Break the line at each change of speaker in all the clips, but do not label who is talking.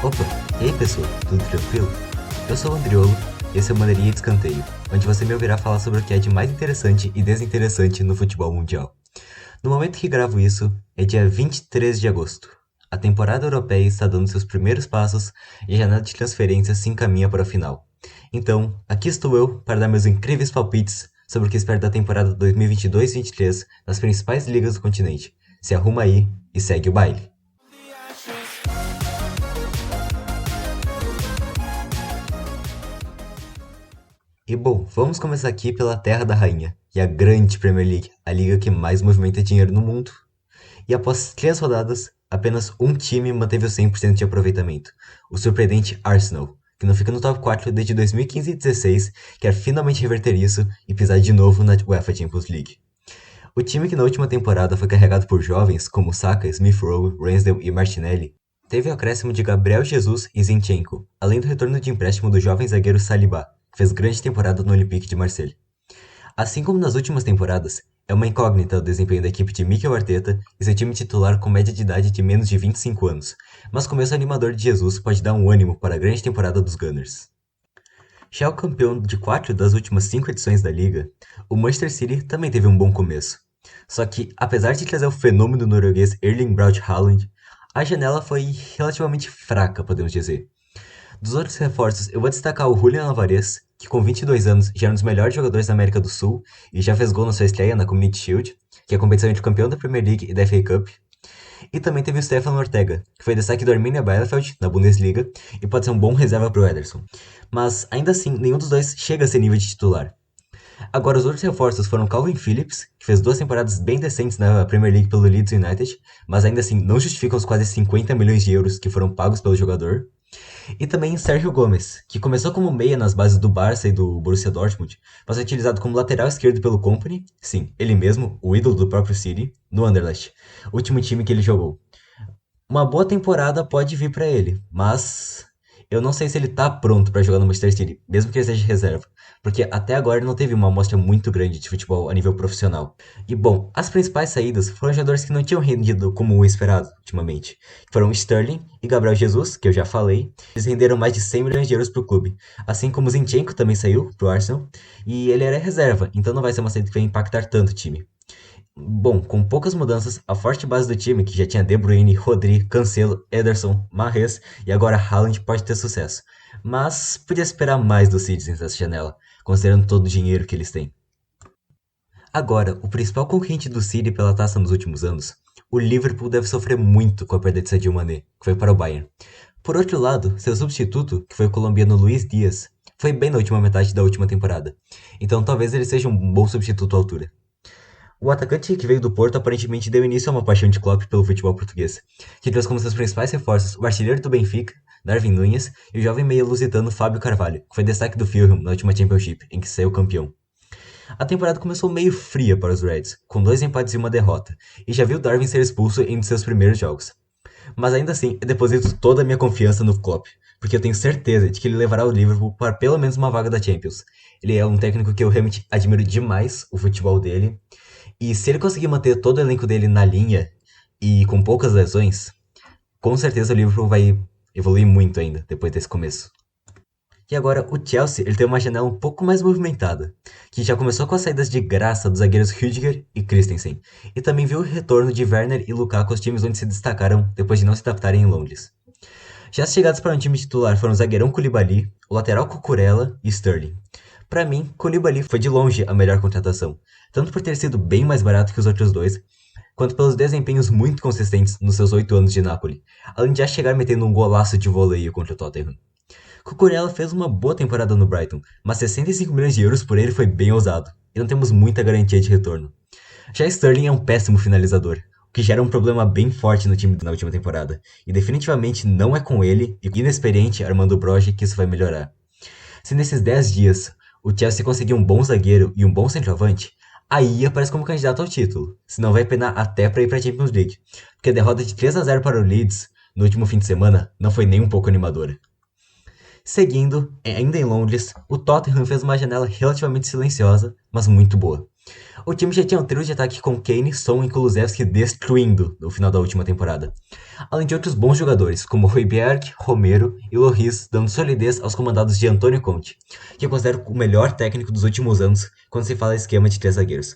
Opa, e aí pessoal, tudo tranquilo? Eu sou o Andriolo e esse é o Bandeirinha de Escanteio, onde você me ouvirá falar sobre o que é de mais interessante e desinteressante no futebol mundial. No momento que gravo isso, é dia 23 de agosto. A temporada europeia está dando seus primeiros passos e a janela de transferências se encaminha para o final. Então, aqui estou eu para dar meus incríveis palpites sobre o que espero da temporada 2022-23 nas principais ligas do continente. Se arruma aí e segue o baile. E bom, vamos começar aqui pela Terra da Rainha, e a grande Premier League, a liga que mais movimenta dinheiro no mundo. E após 3 rodadas, apenas um time manteve o 100% de aproveitamento, o surpreendente Arsenal, que não fica no top 4 desde 2015 e 2016, quer finalmente reverter isso e pisar de novo na UEFA Champions League. O time que na última temporada foi carregado por jovens como Saka, Smith Rowe, Ramsdale e Martinelli, teve o acréscimo de Gabriel Jesus e Zinchenko, além do retorno de empréstimo do jovem zagueiro Saliba, que fez grande temporada no Olympique de Marseille. Assim como nas últimas temporadas, é uma incógnita o desempenho da equipe de Mikel Arteta e seu time titular com média de idade de menos de 25 anos, mas o começo animador de Jesus pode dar um ânimo para a grande temporada dos Gunners. Já o campeão de 4 das últimas 5 edições da liga, o Manchester City também teve um bom começo. Só que, apesar de trazer o fenômeno norueguês Erling Braut Haaland, a janela foi relativamente fraca, podemos dizer. Dos outros reforços, eu vou destacar o Julian Alvarez, que com 22 anos já é um dos melhores jogadores da América do Sul e já fez gol na sua estreia na Community Shield, que é a competição entre o campeão da Premier League e da FA Cup. E também teve o Stefan Ortega, que foi destaque do Arminia Bielefeld na Bundesliga e pode ser um bom reserva para o Ederson. Mas ainda assim, nenhum dos dois chega a ser nível de titular. Agora, os outros reforços foram Calvin Phillips, que fez 2 temporadas bem decentes na Premier League pelo Leeds United, mas ainda assim não justifica os quase 50 milhões de euros que foram pagos pelo jogador. E também Sérgio Gomes, que começou como meia nas bases do Barça e do Borussia Dortmund, mas foi utilizado como lateral esquerdo pelo Company, sim, ele mesmo, o ídolo do próprio City, no Anderlecht, último time que ele jogou. Uma boa temporada pode vir pra ele, mas eu não sei se ele tá pronto pra jogar no Manchester City, mesmo que ele seja reserva, porque até agora ele não teve uma amostra muito grande de futebol a nível profissional. E bom, as principais saídas foram jogadores que não tinham rendido como o esperado ultimamente. Foram Sterling e Gabriel Jesus, que eu já falei, eles renderam mais de 100 milhões de euros pro clube, assim como Zinchenko também saiu pro Arsenal, e ele era reserva, então não vai ser uma saída que vai impactar tanto o time. Bom, com poucas mudanças, a forte base do time, que já tinha De Bruyne, Rodri, Cancelo, Ederson, Mahrez e agora Haaland, pode ter sucesso. Mas podia esperar mais dos Citizens nessa janela, considerando todo o dinheiro que eles têm. Agora, o principal concorrente do City pela taça nos últimos anos, o Liverpool deve sofrer muito com a perda de Sadio Mané, que foi para o Bayern. Por outro lado, seu substituto, que foi o colombiano Luis Diaz, foi bem na última metade da última temporada, então talvez ele seja um bom substituto à altura. O atacante que veio do Porto aparentemente deu início a uma paixão de Klopp pelo futebol português, que trouxe como seus principais reforços o artilheiro do Benfica, Darwin Núñez, e o jovem meia lusitano Fábio Carvalho, que foi destaque do Fulham na última Championship, em que saiu campeão. A temporada começou meio fria para os Reds, com 2 empates e uma derrota, e já viu Darwin ser expulso em um de seus primeiros jogos. Mas ainda assim, eu deposito toda a minha confiança no Klopp, porque eu tenho certeza de que ele levará o Liverpool para pelo menos uma vaga da Champions. Ele é um técnico que eu realmente admiro demais o futebol dele, e se ele conseguir manter todo o elenco dele na linha e com poucas lesões, com certeza o Liverpool vai evoluir muito ainda depois desse começo. E agora o Chelsea ele tem uma janela um pouco mais movimentada, que já começou com as saídas de graça dos zagueiros Rüdiger e Christensen, e também viu o retorno de Werner e Lukaku aos times onde se destacaram depois de não se adaptarem em Londres. Já as chegadas para um time titular foram o zagueirão Koulibaly, o lateral Cucurella e Sterling. Para mim, Koulibaly foi de longe a melhor contratação, tanto por ter sido bem mais barato que os outros dois, quanto pelos desempenhos muito consistentes nos seus 8 anos de Napoli, além de já chegar metendo um golaço de voleio contra o Tottenham. Cucurella fez uma boa temporada no Brighton, mas 65 milhões de euros por ele foi bem ousado, e não temos muita garantia de retorno. Já Sterling é um péssimo finalizador, o que gera um problema bem forte no time na última temporada, e definitivamente não é com ele e inexperiente Armando Broja que isso vai melhorar. Se nesses 10 dias o Chelsea conseguir um bom zagueiro e um bom centroavante, aí aparece como candidato ao título, senão vai penar até para ir para a Champions League, porque a derrota de 3-0 para o Leeds no último fim de semana não foi nem um pouco animadora. Seguindo, ainda em Londres, o Tottenham fez uma janela relativamente silenciosa, mas muito boa. O time já tinha um trio de ataque com Kane, Son e Kulusevski destruindo no final da última temporada. Além de outros bons jogadores, como Højbjerg, Romero e Lloris, dando solidez aos comandados de Antônio Conte, que eu considero o melhor técnico dos últimos anos quando se fala esquema de três zagueiros.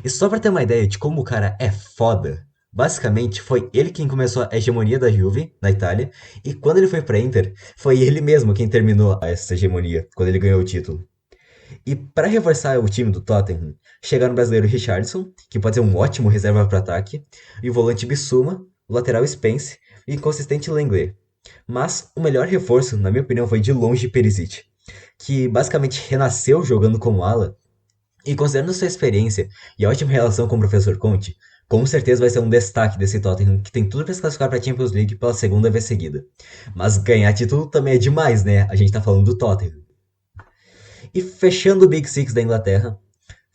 E só pra ter uma ideia de como o cara é foda, basicamente foi ele quem começou a hegemonia da Juve na Itália, e quando ele foi pra Inter, foi ele mesmo quem terminou essa hegemonia, quando ele ganhou o título. E para reforçar o time do Tottenham, chegaram o brasileiro Richarlison, que pode ser um ótimo reserva para ataque, e o volante Bissouma, o lateral Spence e o inconsistente Lenglet. Mas o melhor reforço, na minha opinião, foi de longe Perisic, que basicamente renasceu jogando como ala, e considerando sua experiência e a ótima relação com o professor Conte, com certeza vai ser um destaque desse Tottenham, que tem tudo para se classificar para a Champions League pela segunda vez seguida. Mas ganhar título também é demais, né? A gente tá falando do Tottenham. E fechando o Big Six da Inglaterra,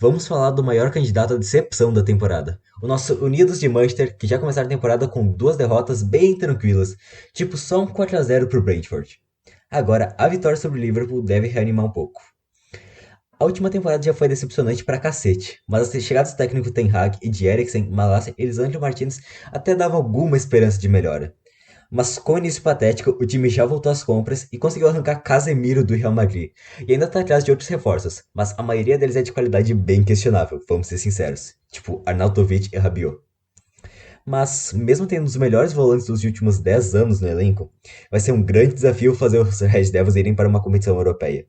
vamos falar do maior candidato à decepção da temporada. O nosso Unidos de Manchester, que já começaram a temporada com duas derrotas bem tranquilas, tipo só um 4-0 pro Brentford. Agora, a vitória sobre o Liverpool deve reanimar um pouco. A última temporada já foi decepcionante pra cacete, mas as chegadas do técnico Ten Hag e de Eriksen, Malacia e Lisandro Martinez até davam alguma esperança de melhora. Mas com o início patético, o time já voltou às compras e conseguiu arrancar Casemiro do Real Madrid. E ainda tá atrás de outros reforços, mas a maioria deles é de qualidade bem questionável, vamos ser sinceros. Tipo Arnautovic e Rabiot. Mas, mesmo tendo os melhores volantes dos últimos 10 anos no elenco, vai ser um grande desafio fazer os Red Devils irem para uma competição europeia.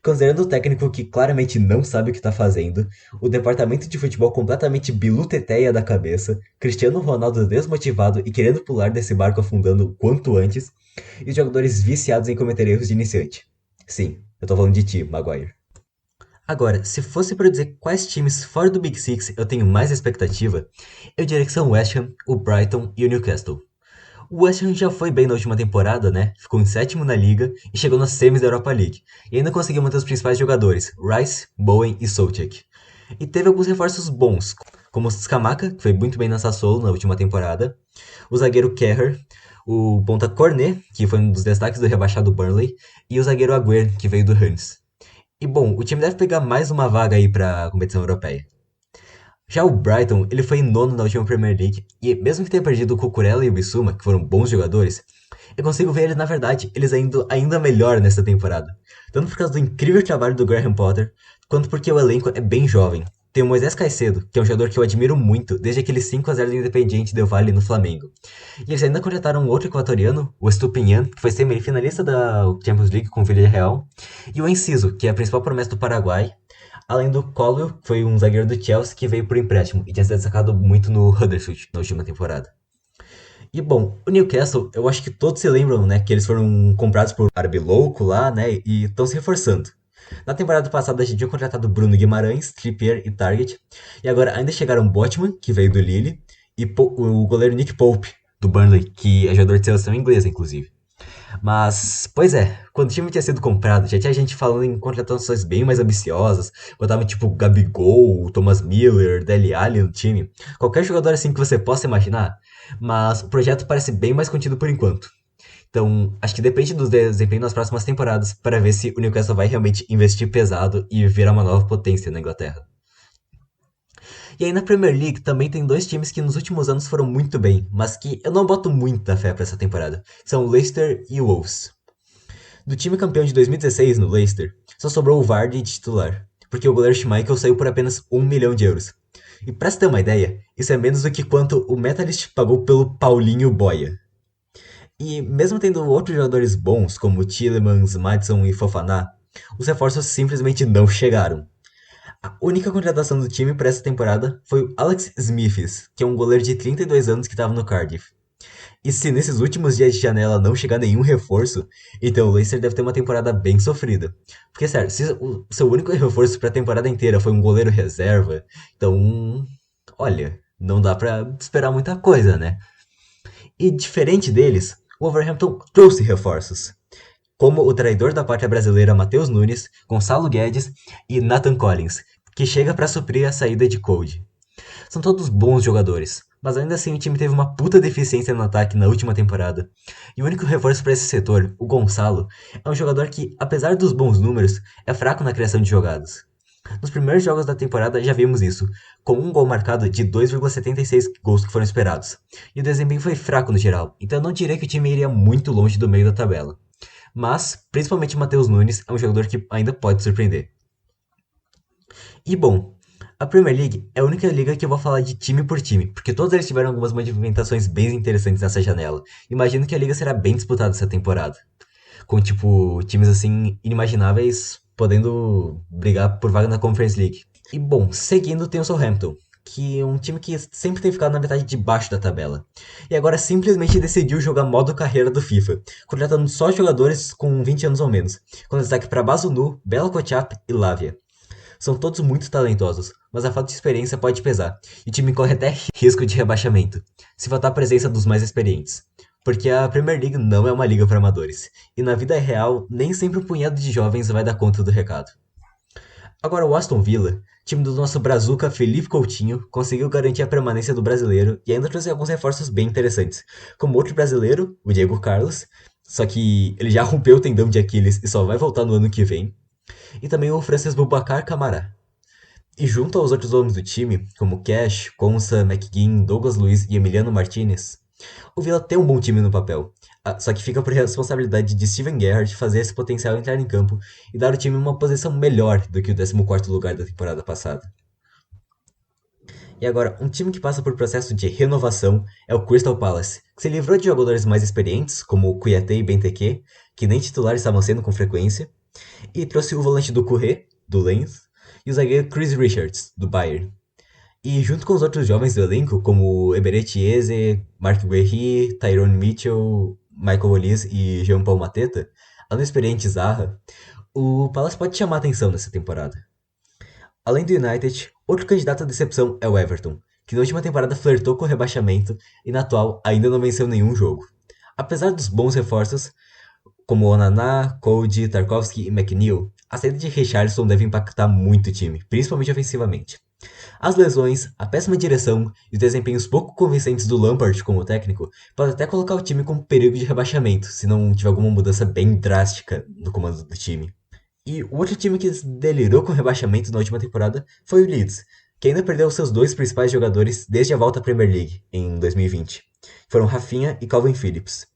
Considerando o técnico que claramente não sabe o que está fazendo, o departamento de futebol completamente biluteteia da cabeça, Cristiano Ronaldo desmotivado e querendo pular desse barco afundando o quanto antes, e os jogadores viciados em cometer erros de iniciante. Sim, eu tô falando de ti, Maguire. Agora, se fosse para dizer quais times fora do Big Six eu tenho mais expectativa, eu diria que são o West Ham, o Brighton e o Newcastle. O West Ham já foi bem na última temporada, né? Ficou em sétimo na liga e chegou nas semis da Europa League. E ainda conseguiu manter os principais jogadores, Rice, Bowen e Soucek. E teve alguns reforços bons, como o Scamacca, que foi muito bem na Sassuolo na última temporada, o zagueiro Kerr, o ponta Cornet, que foi um dos destaques do rebaixado Burnley, e o zagueiro Agüero, que veio do Rennes. E bom, o time deve pegar mais uma vaga aí pra competição europeia. Já o Brighton, ele foi em nono na última Premier League, e mesmo que tenha perdido o Cucurella e o Bissouma, que foram bons jogadores, eu consigo ver eles, na verdade, eles ainda melhor nessa temporada. Tanto por causa do incrível trabalho do Graham Potter, quanto porque o elenco é bem jovem. Tem o Moisés Caicedo, que é um jogador que eu admiro muito, desde aquele 5-0 do Independiente Del Valle no Flamengo. E eles ainda contrataram um outro equatoriano, o Estupinhan, que foi semifinalista da Champions League com o Villarreal, e o Enciso, que é a principal promessa do Paraguai, além do Colwell, que foi um zagueiro do Chelsea que veio por empréstimo e tinha se destacado muito no Huddersfield na última temporada. E bom, o Newcastle, eu acho que todos se lembram, né, que eles foram comprados por árabe louco lá, né, e estão se reforçando. Na temporada passada a gente tinha contratado Bruno Guimarães, Trippier e Target, e agora ainda chegaram Botman, que veio do Lille, e o goleiro Nick Pope, do Burnley, que é jogador de seleção inglesa, inclusive. Mas, pois é, quando o time tinha sido comprado, já tinha gente falando em contratações bem mais ambiciosas, botava tipo Gabigol, Thomas Miller, Dele Alli no time, qualquer jogador assim que você possa imaginar, mas o projeto parece bem mais contido por enquanto. Então, acho que depende do desempenho nas próximas temporadas para ver se o Newcastle vai realmente investir pesado e virar uma nova potência na Inglaterra. E aí na Premier League também tem dois times que nos últimos anos foram muito bem, mas que eu não boto muita fé para essa temporada. São o Leicester e o Wolves. Do time campeão de 2016 no Leicester, só sobrou o Vardy de titular, porque o goleiro Schmeichel saiu por apenas 1 milhão de euros. E pra se ter uma ideia, isso é menos do que quanto o Metalist pagou pelo Paulinho Boia. E mesmo tendo outros jogadores bons, como Tielemans, Maddison e Fofana, os reforços simplesmente não chegaram. A única contratação do time para essa temporada foi o Alex Smiths, que é um goleiro de 32 anos que estava no Cardiff. E se nesses últimos dias de janela não chegar nenhum reforço, então o Leicester deve ter uma temporada bem sofrida. Porque, sério, se o seu único reforço para a temporada inteira foi um goleiro reserva, então, olha, não dá pra esperar muita coisa, né? E diferente deles, o Wolverhampton trouxe reforços, como o traidor da pátria brasileira Matheus Nunes, Gonçalo Guedes e Nathan Collins, que chega para suprir a saída de Cody. São todos bons jogadores, mas ainda assim o time teve uma puta deficiência no ataque na última temporada. E o único reforço para esse setor, o Gonçalo, é um jogador que, apesar dos bons números, é fraco na criação de jogadas. Nos primeiros jogos da temporada já vimos isso, com um gol marcado de 2,76 gols que foram esperados. E o desempenho foi fraco no geral, então eu não diria que o time iria muito longe do meio da tabela. Mas, principalmente o Matheus Nunes é um jogador que ainda pode surpreender. E bom, a Premier League é a única liga que eu vou falar de time por time, porque todos eles tiveram algumas movimentações bem interessantes nessa janela. Imagino que a liga será bem disputada essa temporada, com tipo times assim inimagináveis podendo brigar por vaga na Conference League. E bom, seguindo tem o Southampton, que é um time que sempre tem ficado na metade de baixo da tabela. E agora simplesmente decidiu jogar modo carreira do FIFA, contratando só jogadores com 20 anos ou menos, com destaque para Basunu, Bela Kotchap e Lavia. São todos muito talentosos, mas a falta de experiência pode pesar, e o time corre até risco de rebaixamento, se faltar a presença dos mais experientes. Porque a Premier League não é uma liga para amadores, e na vida real, nem sempre um punhado de jovens vai dar conta do recado. Agora o Aston Villa, time do nosso brazuca Felipe Coutinho, conseguiu garantir a permanência do brasileiro e ainda trouxe alguns reforços bem interessantes, como outro brasileiro, o Diego Carlos, só que ele já rompeu o tendão de Aquiles e só vai voltar no ano que vem, e também o Francis Boubacar Camará. E junto aos outros homens do time, como Cash, Konsa, McGinn, Douglas Luiz e Emiliano Martinez, o Villa tem um bom time no papel. Só que fica por responsabilidade de Steven Gerrard fazer esse potencial entrar em campo e dar ao time uma posição melhor do que o 14º lugar da temporada passada. E agora, um time que passa por processo de renovação é o Crystal Palace, que se livrou de jogadores mais experientes, como o Kouyaté e Benteke, que nem titulares estavam sendo com frequência, e trouxe o volante do Courret, do Lens, e o zagueiro Chris Richards, do Bayern. E junto com os outros jovens do elenco, como Eberechi Eze, Mark Guerri, Tyrone Mitchell, Michael Olise e Jean-Paul Mateta, além do experiente Zaha, o Palace pode chamar a atenção nessa temporada. Além do United, outro candidato à decepção é o Everton, que na última temporada flertou com o rebaixamento e na atual ainda não venceu nenhum jogo. Apesar dos bons reforços, como Onaná, Cody, Tarkovsky e McNeil, a saída de Richarlison deve impactar muito o time, principalmente ofensivamente. As lesões, a péssima direção e os desempenhos pouco convincentes do Lampard como técnico podem até colocar o time com perigo de rebaixamento, se não tiver alguma mudança bem drástica no comando do time. E o outro time que delirou com o rebaixamento na última temporada foi o Leeds, que ainda perdeu seus dois principais jogadores desde a volta à Premier League, em 2020. Foram Rafinha e Calvin Phillips.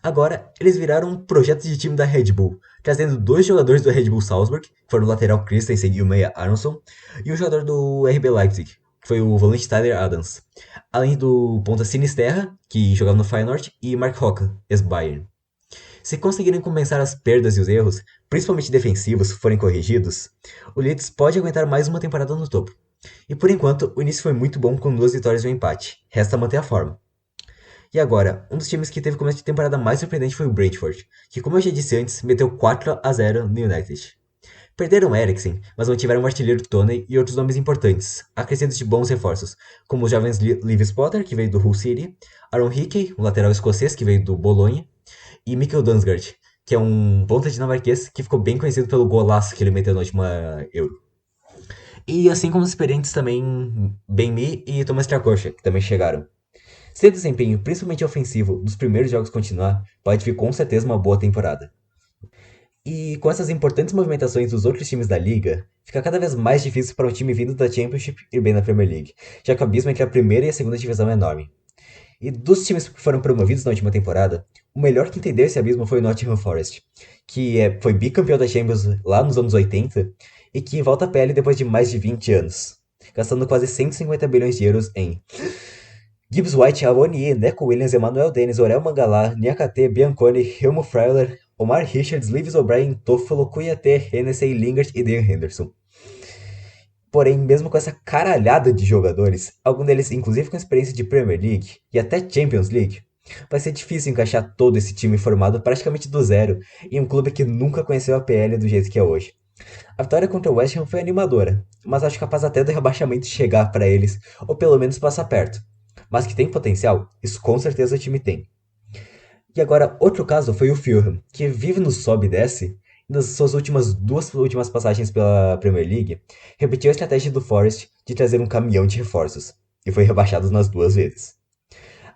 Agora, eles viraram um projeto de time da Red Bull, trazendo dois jogadores do Red Bull Salzburg, que foram o lateral Christensen e o meia Aronson, e um jogador do RB Leipzig, que foi o volante Tyler Adams, além do ponta Sinisterra, que jogava no Feyenoord, e Mark Hocke, ex-Bayern. Se conseguirem compensar as perdas e os erros, principalmente defensivos, forem corrigidos, o Leeds pode aguentar mais uma temporada no topo. E por enquanto, o início foi muito bom com 2 vitórias e um empate, resta manter a forma. E agora, um dos times que teve começo de temporada mais surpreendente foi o Brentford, que como eu já disse antes, meteu 4-0 no United. Perderam Eriksen, mas mantiveram o artilheiro Toney e outros nomes importantes, acrescidos de bons reforços, como os jovens Livis Potter, que veio do Hull City, Aaron Hickey, um lateral escocês que veio do Bolonha, e Mikkel Damsgaard, que é um ponta dinamarquês que ficou bem conhecido pelo golaço que ele meteu na última Euro. E assim como os experientes também Ben-Mee e Thomas Trakosha, que também chegaram. Se o desempenho, principalmente ofensivo, dos primeiros jogos continuar, pode vir com certeza uma boa temporada. E com essas importantes movimentações dos outros times da liga, fica cada vez mais difícil para um time vindo da Championship ir bem na Premier League, já que o abismo entre a primeira e a segunda divisão é enorme. E dos times que foram promovidos na última temporada, o melhor que entendeu esse abismo foi o Nottingham Forest, que foi bicampeão da Champions lá nos anos 80 e que volta a PL depois de mais de 20 anos, gastando quase 150 bilhões de euros em Gibbs White, Awoniyi, Neco Williams, Emmanuel Dennis, Orel Mangala, Niakate, Bianconi, Helmo Freuler, Omar Richards, Livis O'Brien, Toffolo, Kouyaté, Hennessy, Lingard e Dan Henderson. Porém, mesmo com essa caralhada de jogadores, alguns deles inclusive com experiência de Premier League e até Champions League, vai ser difícil encaixar todo esse time formado praticamente do zero em um clube que nunca conheceu a PL do jeito que é hoje. A vitória contra o West Ham foi animadora, mas acho capaz até do rebaixamento chegar para eles, ou pelo menos passar perto. Mas que tem potencial, isso com certeza o time tem. E agora, outro caso foi o Fulham, que vive no sobe e desce, e nas suas duas últimas passagens pela Premier League, repetiu a estratégia do Forest de trazer um caminhão de reforços, e foi rebaixado nas duas vezes.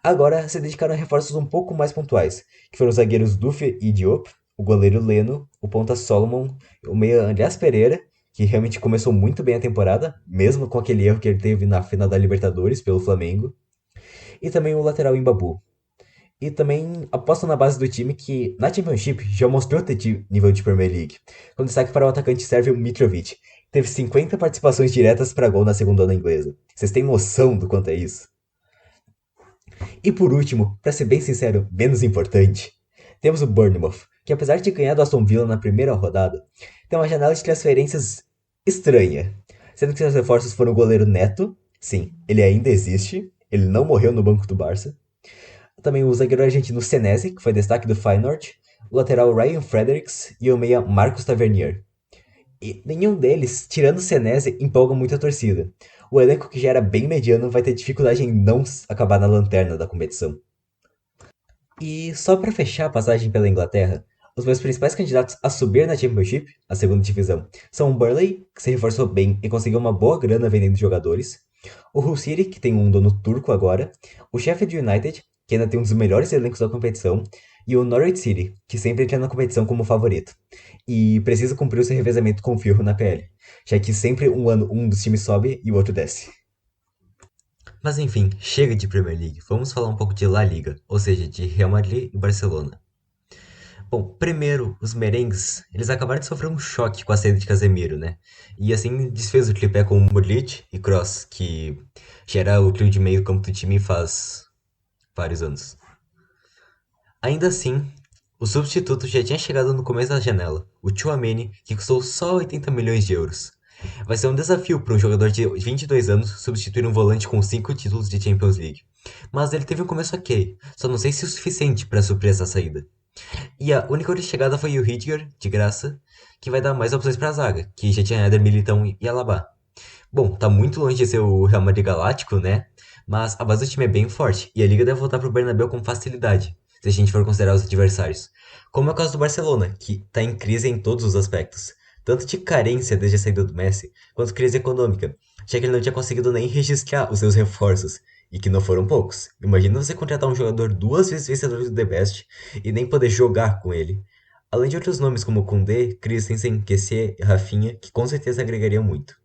Agora se dedicaram a reforços um pouco mais pontuais, que foram os zagueiros Duffy e Diop, o goleiro Leno, o ponta Solomon, o meia Andreas Pereira, que realmente começou muito bem a temporada, mesmo com aquele erro que ele teve na final da Libertadores pelo Flamengo. E também o lateral Mbabu. E também aposto na base do time que, na Championship, já mostrou ter nível de Premier League. Com destaque para o atacante sérvio Mitrovic. Teve 50 participações diretas para gol na segunda onda inglesa. Vocês têm noção do quanto é isso? E por último, para ser bem sincero, menos importante, temos o Bournemouth, que apesar de ganhar do Aston Villa na primeira rodada, tem uma janela de transferências estranha. Sendo que seus reforços foram o goleiro Neto, sim, ele ainda existe, ele não morreu no banco do Barça. Também o zagueiro argentino Senesi, que foi destaque do Feyenoord, o lateral Ryan Fredericks e o meia Marcos Tavernier. E nenhum deles, tirando o Senesi, empolga muito a torcida. O elenco que já era bem mediano vai ter dificuldade em não acabar na lanterna da competição. E só para fechar a passagem pela Inglaterra, os meus principais candidatos a subir na Championship, a segunda divisão, são o Burnley, que se reforçou bem e conseguiu uma boa grana vendendo jogadores, o Hull City, que tem um dono turco agora, o Sheffield United, que ainda tem um dos melhores elencos da competição, e o Norwich City, que sempre entra na competição como favorito, e precisa cumprir o seu revezamento com o Firro na PL, já que sempre um ano um dos times sobe e o outro desce. Mas enfim, chega de Premier League, vamos falar um pouco de La Liga, ou seja, de Real Madrid e Barcelona. Bom, primeiro, os merengues, eles acabaram de sofrer um choque com a saída de Casemiro, né? E assim desfez o tripé com Modric e Kroos, que já era o trio de meio campo do time faz vários anos. Ainda assim, o substituto já tinha chegado no começo da janela, o Tchouaméni, que custou só 80 milhões de euros. Vai ser um desafio para um jogador de 22 anos substituir um volante com 5 títulos de Champions League. Mas ele teve um começo ok, só não sei se o suficiente para suprir essa saída. E a única outra chegada foi o Rüdiger, de graça, que vai dar mais opções pra zaga, que já tinha Éder Militão e Alaba. Bom, tá muito longe de ser o Real Madrid Galáctico, né? Mas a base do time é bem forte, e a liga deve voltar pro Bernabéu com facilidade, se a gente for considerar os adversários. Como é o caso do Barcelona, que tá em crise em todos os aspectos. Tanto de carência desde a saída do Messi, quanto crise econômica, já que ele não tinha conseguido nem registrar os seus reforços, e que não foram poucos. Imagina você contratar um jogador duas vezes vencedor do The Best e nem poder jogar com ele. Além de outros nomes como Koundé, Christensen, Kessie e Rafinha, que com certeza agregariam muito.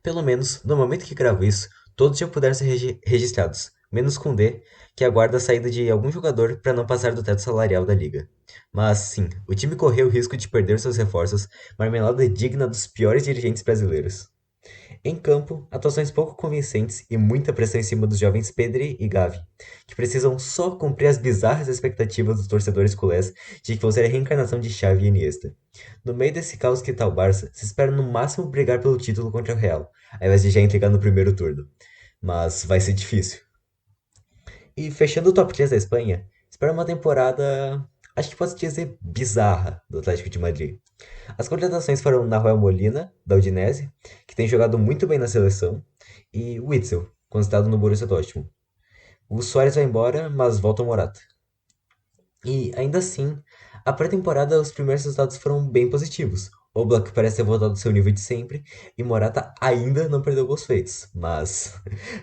Pelo menos, no momento que gravo isso, todos já puderam ser registrados, menos Koundé, que aguarda a saída de algum jogador para não passar do teto salarial da liga. Mas sim, o time correu o risco de perder seus reforços, marmelada digna dos piores dirigentes brasileiros. Em campo, atuações pouco convincentes e muita pressão em cima dos jovens Pedri e Gavi, que precisam só cumprir as bizarras expectativas dos torcedores culés de que vão ser a reencarnação de Xavi e Iniesta. No meio desse caos que tá o Barça, se espera no máximo brigar pelo título contra o Real, ao invés de já entregar no primeiro turno. Mas vai ser difícil. E fechando o top 3 da Espanha, espero uma temporada, acho que posso dizer, bizarra do Atlético de Madrid. As contratações foram Nahuel Molina, da Udinese, que tem jogado muito bem na seleção, e Witzel, constado no Borussia Dortmund. O Suárez vai embora, mas volta o Morata. E ainda assim, a pré-temporada os primeiros resultados foram bem positivos. Oblak parece ter voltado ao seu nível de sempre, e Morata ainda não perdeu gols feitos. Mas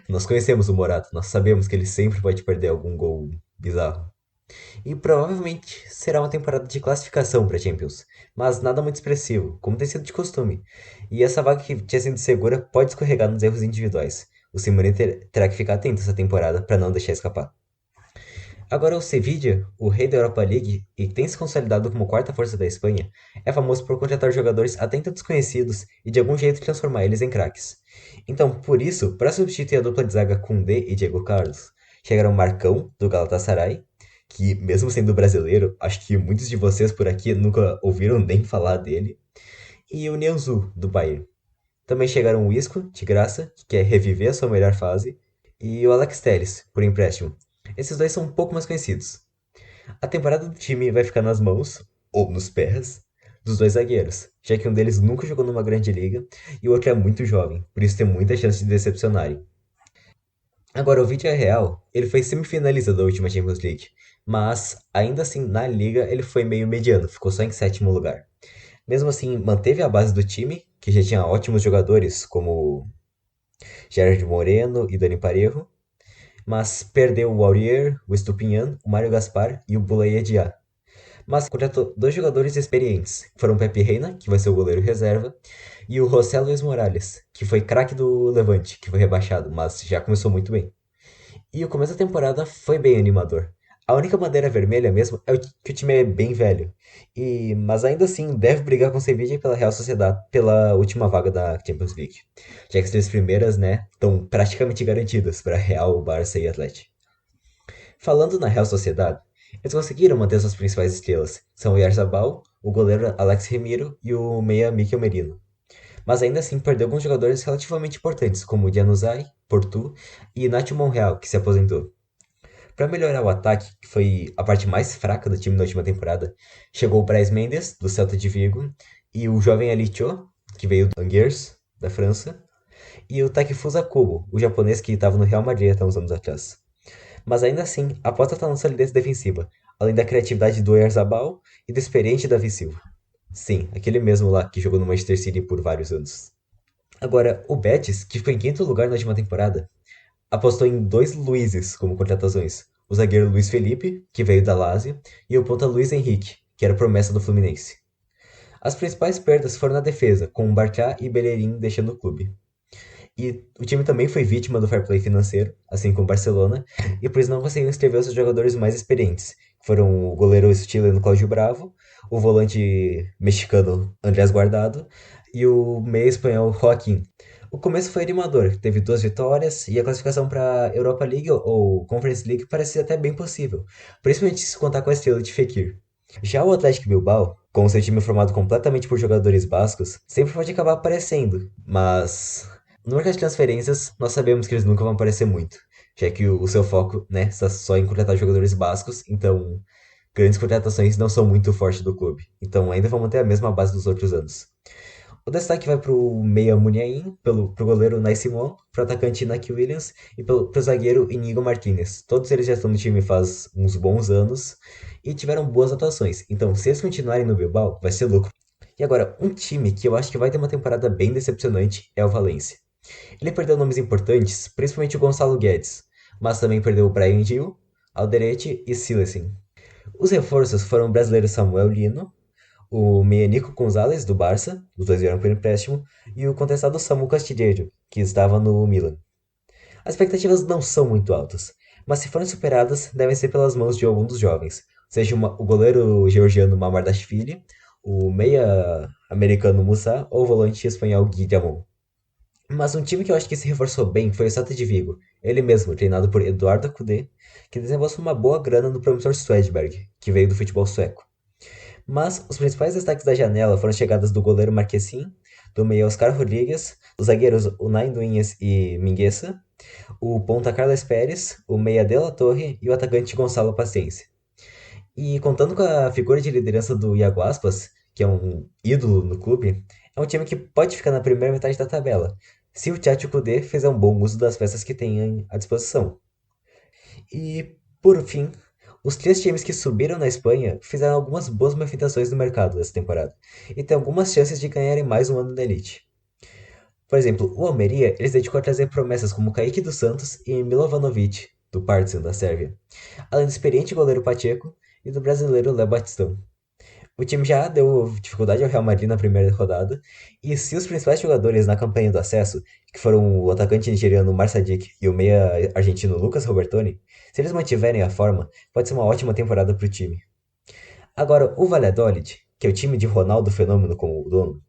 nós conhecemos o Morata, nós sabemos que ele sempre pode perder algum gol bizarro. E provavelmente será uma temporada de classificação para Champions, mas nada muito expressivo, como tem sido de costume. E essa vaga que tinha sido segura pode escorregar nos erros individuais. O Simeone terá que ficar atento essa temporada para não deixar escapar. Agora o Sevilla, o rei da Europa League e que tem se consolidado como quarta força da Espanha, é famoso por contratar jogadores até então desconhecidos e de algum jeito transformar eles em craques. Então, por isso, para substituir a dupla de zaga Koundé e Diego Carlos, chegaram Marcão, do Galatasaray, que mesmo sendo brasileiro, acho que muitos de vocês por aqui nunca ouviram nem falar dele, e o Nianzou, do Bayern. Também chegaram o Isco, de graça, que quer reviver a sua melhor fase, e o Alex Telles, por empréstimo. Esses dois são um pouco mais conhecidos. A temporada do time vai ficar nas mãos, ou nos pés, dos dois zagueiros, já que um deles nunca jogou numa grande liga e o outro é muito jovem, por isso tem muita chance de decepcionarem. Agora, o Villarreal, ele foi semifinalista da última Champions League, mas ainda assim na liga ele foi meio mediano, ficou só em sétimo lugar. Mesmo assim, manteve a base do time, que já tinha ótimos jogadores como Gerard Moreno e Dani Parejo, mas perdeu o Aurier, o Estupinhan, o Mário Gaspar e o Boulaye Dia. mas contratou dois jogadores experientes, que foram o Pepe Reina, que vai ser o goleiro reserva, e o José Luis Morales, que foi craque do Levante, que foi rebaixado, mas já começou muito bem. E o começo da temporada foi bem animador. A única bandeira vermelha mesmo é que o time é bem velho. Mas ainda assim deve brigar com o Sevilla pela Real Sociedade pela última vaga da Champions League. Já que as três primeiras, né, estão praticamente garantidas para Real, Barça e Atlético. Falando na Real Sociedade, eles conseguiram manter suas principais estrelas. São o Yarzabal, o goleiro Alex Remiro e o meia Mikel Merino. Mas ainda assim perdeu alguns jogadores relativamente importantes, como o Januzaj, Portu e Nacho Monreal, que se aposentou. Para melhorar o ataque, que foi a parte mais fraca do time na última temporada, chegou o Brais Mendes, do Celta de Vigo, e o jovem Ali Cho, que veio do Angers, da França, e o Takefusa Kubo, o japonês que estava no Real Madrid até uns anos atrás. Mas ainda assim, a aposta está na solidez defensiva, além da criatividade do Oyarzabal e do experiente Davi Silva. Sim, aquele mesmo lá que jogou no Manchester City por vários anos. Agora, o Betis, que ficou em quinto lugar na última temporada, apostou em dois Luizes como contratações. O zagueiro Luiz Felipe, que veio da Lazio, e o ponta Luiz Henrique, que era promessa do Fluminense. As principais perdas foram na defesa, com o Bartra e Bellerin deixando o clube. E o time também foi vítima do fair play financeiro, assim como o Barcelona, e por isso não conseguiram inscrever os seus jogadores mais experientes. Foram o goleiro chileno Cláudio Bravo, o volante mexicano Andrés Guardado e o meia espanhol Joaquim. O começo foi animador, teve duas vitórias e a classificação para Europa League ou Conference League parecia até bem possível, principalmente se contar com a estrela de Fekir. Já o Atlético Bilbao, com seu time formado completamente por jogadores bascos, sempre pode acabar aparecendo, mas no mercado de transferências nós sabemos que eles nunca vão aparecer muito, já que o seu foco, né, está só em contratar jogadores bascos, então grandes contratações não são muito fortes do clube, então ainda vão manter a mesma base dos outros anos. O destaque vai para o meia Muniain, pro goleiro Nai Simon, pro atacante Naki Williams e pro zagueiro Inigo Martinez. Todos eles já estão no time faz uns bons anos e tiveram boas atuações. Então, se eles continuarem no Bilbao, vai ser lucro. E agora, um time que eu acho que vai ter uma temporada bem decepcionante é o Valência. Ele perdeu nomes importantes, principalmente o Gonçalo Guedes, mas também perdeu o Brian Gil, Alderete e Silesen. Os reforços foram o brasileiro Samuel Lino, o meia Nico Gonzalez, do Barça, os dois vieram por empréstimo, e o contestado Samu Castilheiro, que estava no Milan. As expectativas não são muito altas, mas se forem superadas, devem ser pelas mãos de algum dos jovens, seja o goleiro georgiano Mamardashvili, o meia americano Musa ou o volante espanhol Guillermo. Mas um time que eu acho que se reforçou bem foi o Celta de Vigo, ele mesmo, treinado por Eduardo Cudê, que desembolsou uma boa grana no promissor Swedberg, que veio do futebol sueco. Mas os principais destaques da janela foram chegadas do goleiro Marquesim, do meia Oscar Rodrigues, os zagueiros Unai Duinhas e Mingueza, o ponta Carlos Pérez, o meia De La Torre e o atacante Gonçalo Paciência. E contando com a figura de liderança do Iago Aspas, que é um ídolo no clube, é um time que pode ficar na primeira metade da tabela, se o Tchatcho Kudê fizer um bom uso das peças que tem à disposição. E, por fim, os três times que subiram na Espanha fizeram algumas boas movimentações no mercado essa temporada, e tem algumas chances de ganharem mais um ano na elite. Por exemplo, o Almeria eles dedicou a trazer promessas como Kaique dos Santos e Milovanovic, do Partizan da Sérvia, além do experiente goleiro Pacheco e do brasileiro Léo Batistão. O time já deu dificuldade ao Real Madrid na primeira rodada, e se os principais jogadores na campanha do acesso, que foram o atacante nigeriano Marsadik e o meia argentino Lucas Robertoni, se eles mantiverem a forma, pode ser uma ótima temporada para o time. Agora, o Valladolid, que é o time de Ronaldo Fenômeno como o dono,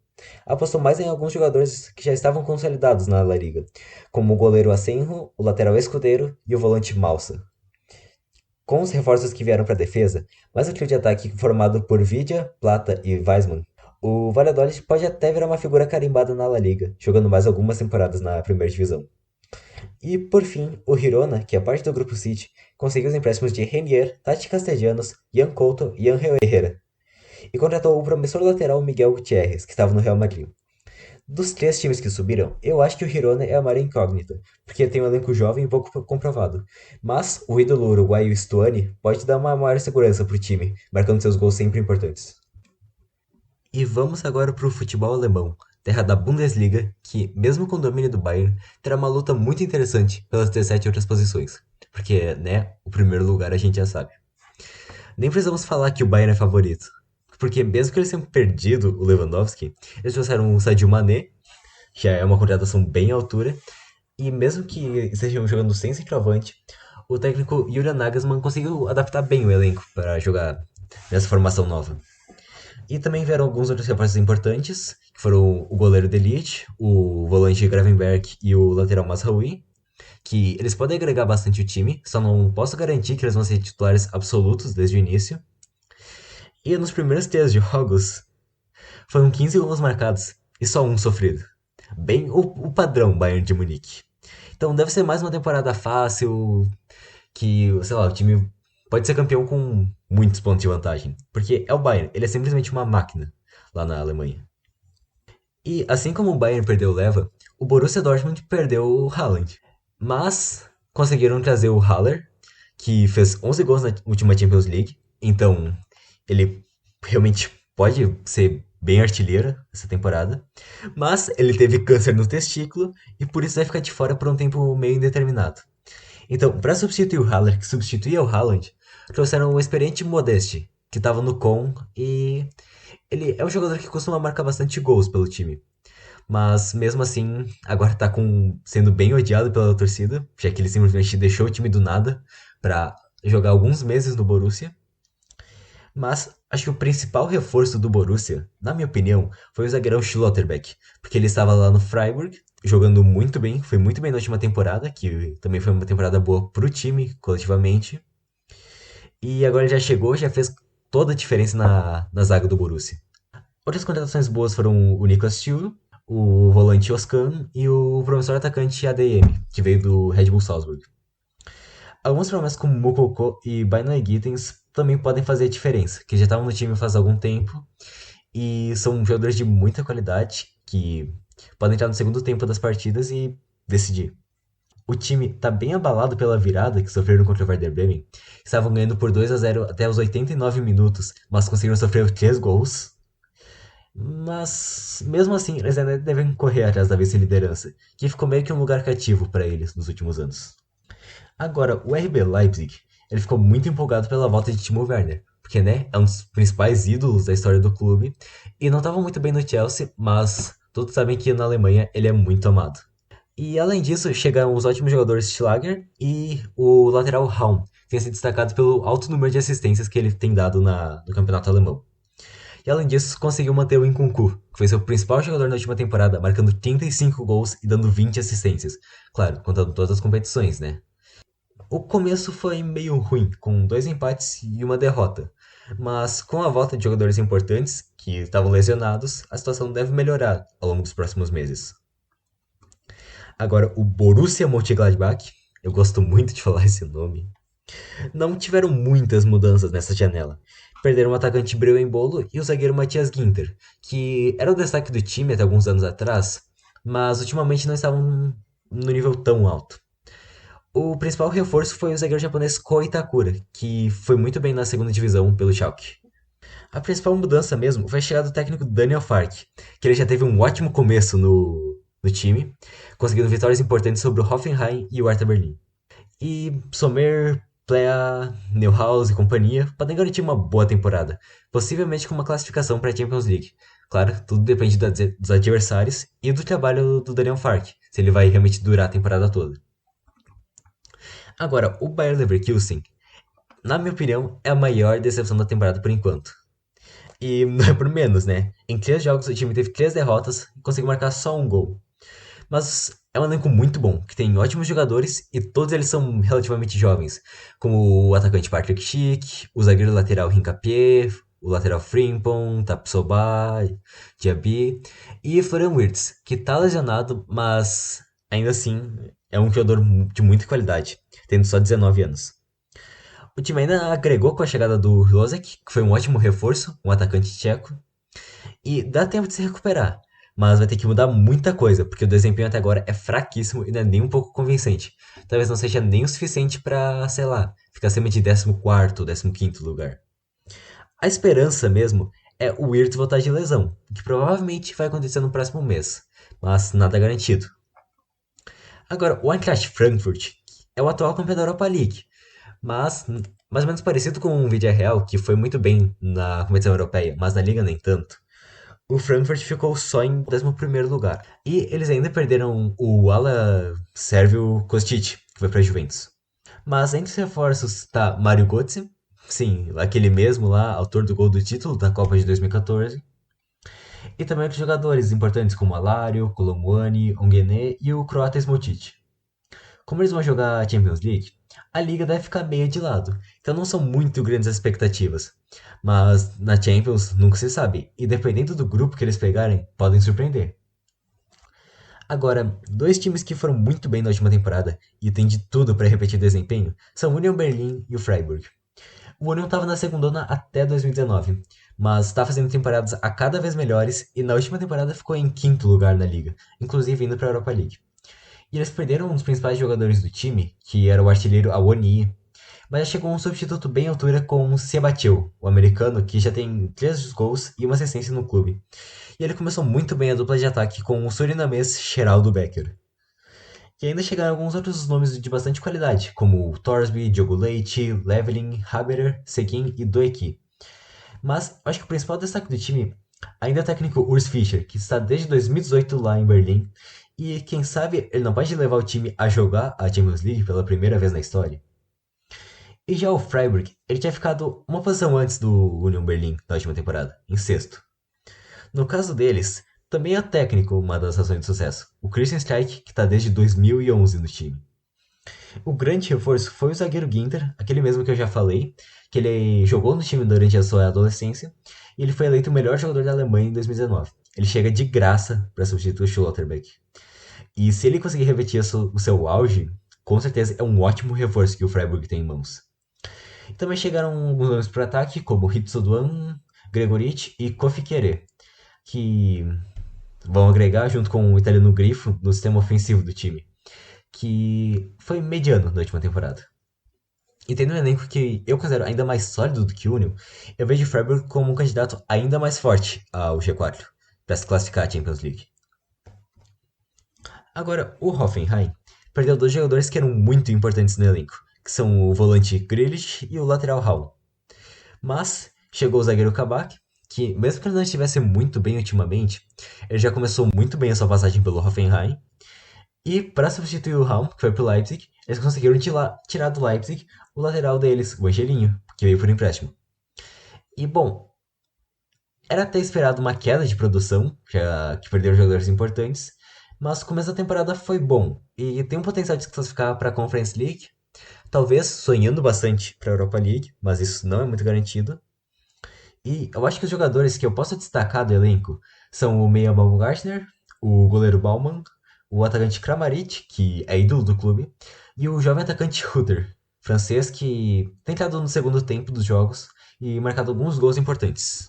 apostou mais em alguns jogadores que já estavam consolidados na La Liga, como o goleiro Asenjo, o lateral Escudeiro e o volante Malsa. Com os reforços que vieram para a defesa, mais o trio de ataque formado por Vidia, Plata e Weissman, o Valladolid pode até virar uma figura carimbada na La Liga, jogando mais algumas temporadas na primeira divisão. E, por fim, o Girona, que é parte do Grupo City, conseguiu os empréstimos de Renier, Tati Castellanos, Ian Couto e Angel Herrera, e contratou o promissor lateral Miguel Gutierrez, que estava no Real Madrid. Dos três times que subiram, eu acho que o Girona é a maior incógnita, porque tem um elenco jovem e pouco comprovado. Mas o ídolo uruguaio Stuani pode dar uma maior segurança pro time, marcando seus gols sempre importantes. E vamos agora para o futebol alemão, terra da Bundesliga, que, mesmo com o domínio do Bayern, terá uma luta muito interessante pelas 17 outras posições. Porque, né, o primeiro lugar a gente já sabe. Nem precisamos falar que o Bayern é favorito. Porque mesmo que eles tenham perdido o Lewandowski, eles trouxeram o Sadio Mané, que é uma contratação bem à altura, e mesmo que estejam jogando sem centroavante, o técnico Julian Nagelsmann conseguiu adaptar bem o elenco para jogar nessa formação nova. E também vieram alguns outros reforços importantes, que foram o goleiro Delite, o volante Gravenberg e o lateral Mazraoui, que eles podem agregar bastante o time, só não posso garantir que eles vão ser titulares absolutos desde o início. E nos primeiros 3 jogos, foram 15 gols marcados e só um sofrido. Bem o padrão Bayern de Munique. Então deve ser mais uma temporada fácil, que, sei lá, o time pode ser campeão com muitos pontos de vantagem. Porque é o Bayern, ele é simplesmente uma máquina lá na Alemanha. E assim como o Bayern perdeu o Leva, o Borussia Dortmund perdeu o Haaland. Mas conseguiram trazer o Haller, que fez 11 gols na última Champions League. Então ele realmente pode ser bem artilheiro essa temporada. Mas ele teve câncer no testículo e por isso vai ficar de fora por um tempo meio indeterminado. Então, para substituir o Haller, que substituía o Haaland, trouxeram o experiente Modeste, que estava no Com, e ele é um jogador que costuma marcar bastante gols pelo time. Mas mesmo assim, agora tá sendo bem odiado pela torcida, já que ele simplesmente deixou o time do nada para jogar alguns meses no Borussia. Mas acho que o principal reforço do Borussia, na minha opinião, foi o zagueirão Schlotterbeck, porque ele estava lá no Freiburg, jogando muito bem, foi muito bem na última temporada, que também foi uma temporada boa pro time, coletivamente. E agora ele já chegou, já fez toda a diferença na zaga do Borussia. Outras contratações boas foram o Nicolas Süle, o volante Oscan e o promissor atacante ADM, que veio do Red Bull Salzburg. Algumas promessas como Moukoko e Bainan Gittens também podem fazer a diferença, que já estavam no time faz algum tempo e são jogadores de muita qualidade que podem entrar no segundo tempo das partidas e decidir. O time está bem abalado pela virada que sofreram contra o Werder Bremen. Estavam ganhando por 2-0 até os 89 minutos, mas conseguiram sofrer 3 gols. Mas, mesmo assim, eles ainda devem correr atrás da vice-liderança, que ficou meio que um lugar cativo para eles nos últimos anos. Agora, o RB Leipzig, ele ficou muito empolgado pela volta de Timo Werner, porque, né, é um dos principais ídolos da história do clube, e não estava muito bem no Chelsea, mas todos sabem que na Alemanha ele é muito amado. E além disso, chegam os ótimos jogadores Schlager e o lateral Raum, que tem se destacado pelo alto número de assistências que ele tem dado no campeonato alemão. E além disso, conseguiu manter o Nkunku, que foi seu principal jogador na última temporada, marcando 35 gols e dando 20 assistências. Claro, contando todas as competições, né? O começo foi meio ruim, com 2 empates e uma derrota. Mas com a volta de jogadores importantes, que estavam lesionados, a situação deve melhorar ao longo dos próximos meses. Agora, o Borussia Mönchengladbach, eu gosto muito de falar esse nome, não tiveram muitas mudanças nessa janela. Perderam o atacante Breuembolo e o zagueiro Matthias Ginter, que era o destaque do time até alguns anos atrás, mas ultimamente não estavam no nível tão alto. O principal reforço foi o zagueiro japonês Ko Itakura, que foi muito bem na segunda divisão pelo Schalke. A principal mudança mesmo foi a chegada do técnico Daniel Fark, que ele já teve um ótimo começo no time, conseguindo vitórias importantes sobre o Hoffenheim e o Hertha Berlim. E Sommer, Plea, Neuhaus e companhia podem garantir uma boa temporada, possivelmente com uma classificação para a Champions League. Claro, tudo depende dos adversários e do trabalho do Daniel Fark, se ele vai realmente durar a temporada toda. Agora, o Bayer Leverkusen, na minha opinião, é a maior decepção da temporada por enquanto. E não é por menos, né? Em 3 jogos o time teve 3 derrotas e conseguiu marcar só um gol. Mas é um elenco muito bom, que tem ótimos jogadores e todos eles são relativamente jovens, como o atacante Patrick Schick, o zagueiro lateral Hincapié, o lateral Frimpong, Tapsoba, Diaby e Florian Wirtz, que tá lesionado, mas ainda assim é um jogador de muita qualidade, tendo só 19 anos. O time ainda agregou com a chegada do Lozek, que foi um ótimo reforço, um atacante tcheco, e dá tempo de se recuperar. Mas vai ter que mudar muita coisa, porque o desempenho até agora é fraquíssimo e não é nem um pouco convincente. Talvez não seja nem o suficiente pra, sei lá, ficar acima de 14º, 15º lugar. A esperança mesmo é o Wirtz voltar de lesão, o que provavelmente vai acontecer no próximo mês, mas nada garantido. Agora, o Eintracht Frankfurt é o atual campeão da Europa League, Mas, mais ou menos parecido com o Villarreal, que foi muito bem na competição europeia, mas na Liga nem tanto, o Frankfurt ficou só em 11º lugar. E eles ainda perderam o ala sérvio Kostic, que foi para a Juventus. Mas entre os reforços tá Mario Götze, sim, aquele mesmo lá, autor do gol do título da Copa de 2014. E também outros jogadores importantes como Alario, Colomwani, Onguené e o croata Smotic. Como eles vão jogar a Champions League, a liga deve ficar meio de lado, então não são muito grandes as expectativas. Mas na Champions nunca se sabe, e dependendo do grupo que eles pegarem, podem surpreender. Agora, dois times que foram muito bem na última temporada e têm de tudo para repetir desempenho são o Union Berlin e o Freiburg. O Union estava na segundona até 2019, mas está fazendo temporadas a cada vez melhores e na última temporada ficou em quinto lugar na liga, inclusive indo para a Europa League. E eles perderam um dos principais jogadores do time, que era o artilheiro Awoniyi, mas já chegou um substituto bem à altura com o Sebastião, o americano que já tem 3 gols e uma assistência no clube. E ele começou muito bem a dupla de ataque com o surinamês Geraldo Becker. E ainda chegaram alguns outros nomes de bastante qualidade, como Thorsby, Diogo Leite, Leveling, Haberer, Seguin e Doeki. Mas acho que o principal destaque do time ainda é o técnico Urs Fischer, que está desde 2018 lá em Berlim, e quem sabe ele não pode levar o time a jogar a Champions League pela primeira vez na história. E já o Freiburg, ele tinha ficado uma posição antes do Union Berlin na última temporada, em sexto. No caso deles, também é técnico uma das razões de sucesso, o Christian Streich, que está desde 2011 no time. O grande reforço foi o zagueiro Ginter, aquele mesmo que eu já falei, que ele jogou no time durante a sua adolescência, e ele foi eleito o melhor jogador da Alemanha em 2019. Ele chega de graça para substituir o Schlotterbeck. E se ele conseguir repetir o seu auge, com certeza é um ótimo reforço que o Freiburg tem em mãos. E também chegaram alguns nomes para o ataque, como Hitsuduan, Gregoric e Kofi Kere, que vão agregar junto com o italiano Grifo no sistema ofensivo do time, que foi mediano na última temporada. E tendo um elenco que eu considero ainda mais sólido do que o Union, eu vejo o Freiburg como um candidato ainda mais forte ao G4 para se classificar à Champions League. Agora, o Hoffenheim perdeu dois jogadores que eram muito importantes no elenco, que são o volante Grealish e o lateral Hall. Mas chegou o zagueiro Kabak, que mesmo que ele não estivesse muito bem ultimamente, ele já começou muito bem a sua passagem pelo Hoffenheim. E para substituir o Raum, que foi pro Leipzig, eles conseguiram tirar do Leipzig o lateral deles, o Angelinho, que veio por empréstimo. E bom, era até esperado uma queda de produção, já que perderam jogadores importantes, mas o começo da temporada foi bom e tem um potencial de se classificar para a Conference League, talvez sonhando bastante para a Europa League, mas isso não é muito garantido. E eu acho que os jogadores que eu posso destacar do elenco são o meia Baumgartner, o goleiro Baumann, o atacante Kramaric, que é ídolo do clube, e o jovem atacante Hutter, francês que tem entrado no segundo tempo dos jogos e marcado alguns gols importantes.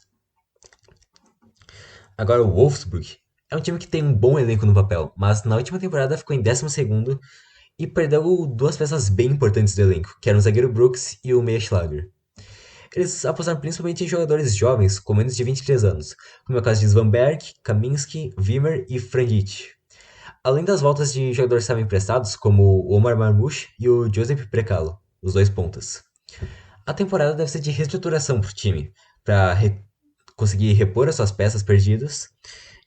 Agora o Wolfsburg é um time que tem um bom elenco no papel, mas na última temporada ficou em 12º e perdeu duas peças bem importantes do elenco, que eram o zagueiro Brooks e o meia Schlager. Eles apostaram principalmente em jogadores jovens com menos de 23 anos, como é o caso de Svanberg, Kaminski, Wimmer e Frangic. Além das voltas de jogadores que estavam emprestados, como o Omar Marmouche e o Josep Precalo, os dois pontas. A temporada deve ser de reestruturação para o time, para conseguir repor as suas peças perdidas,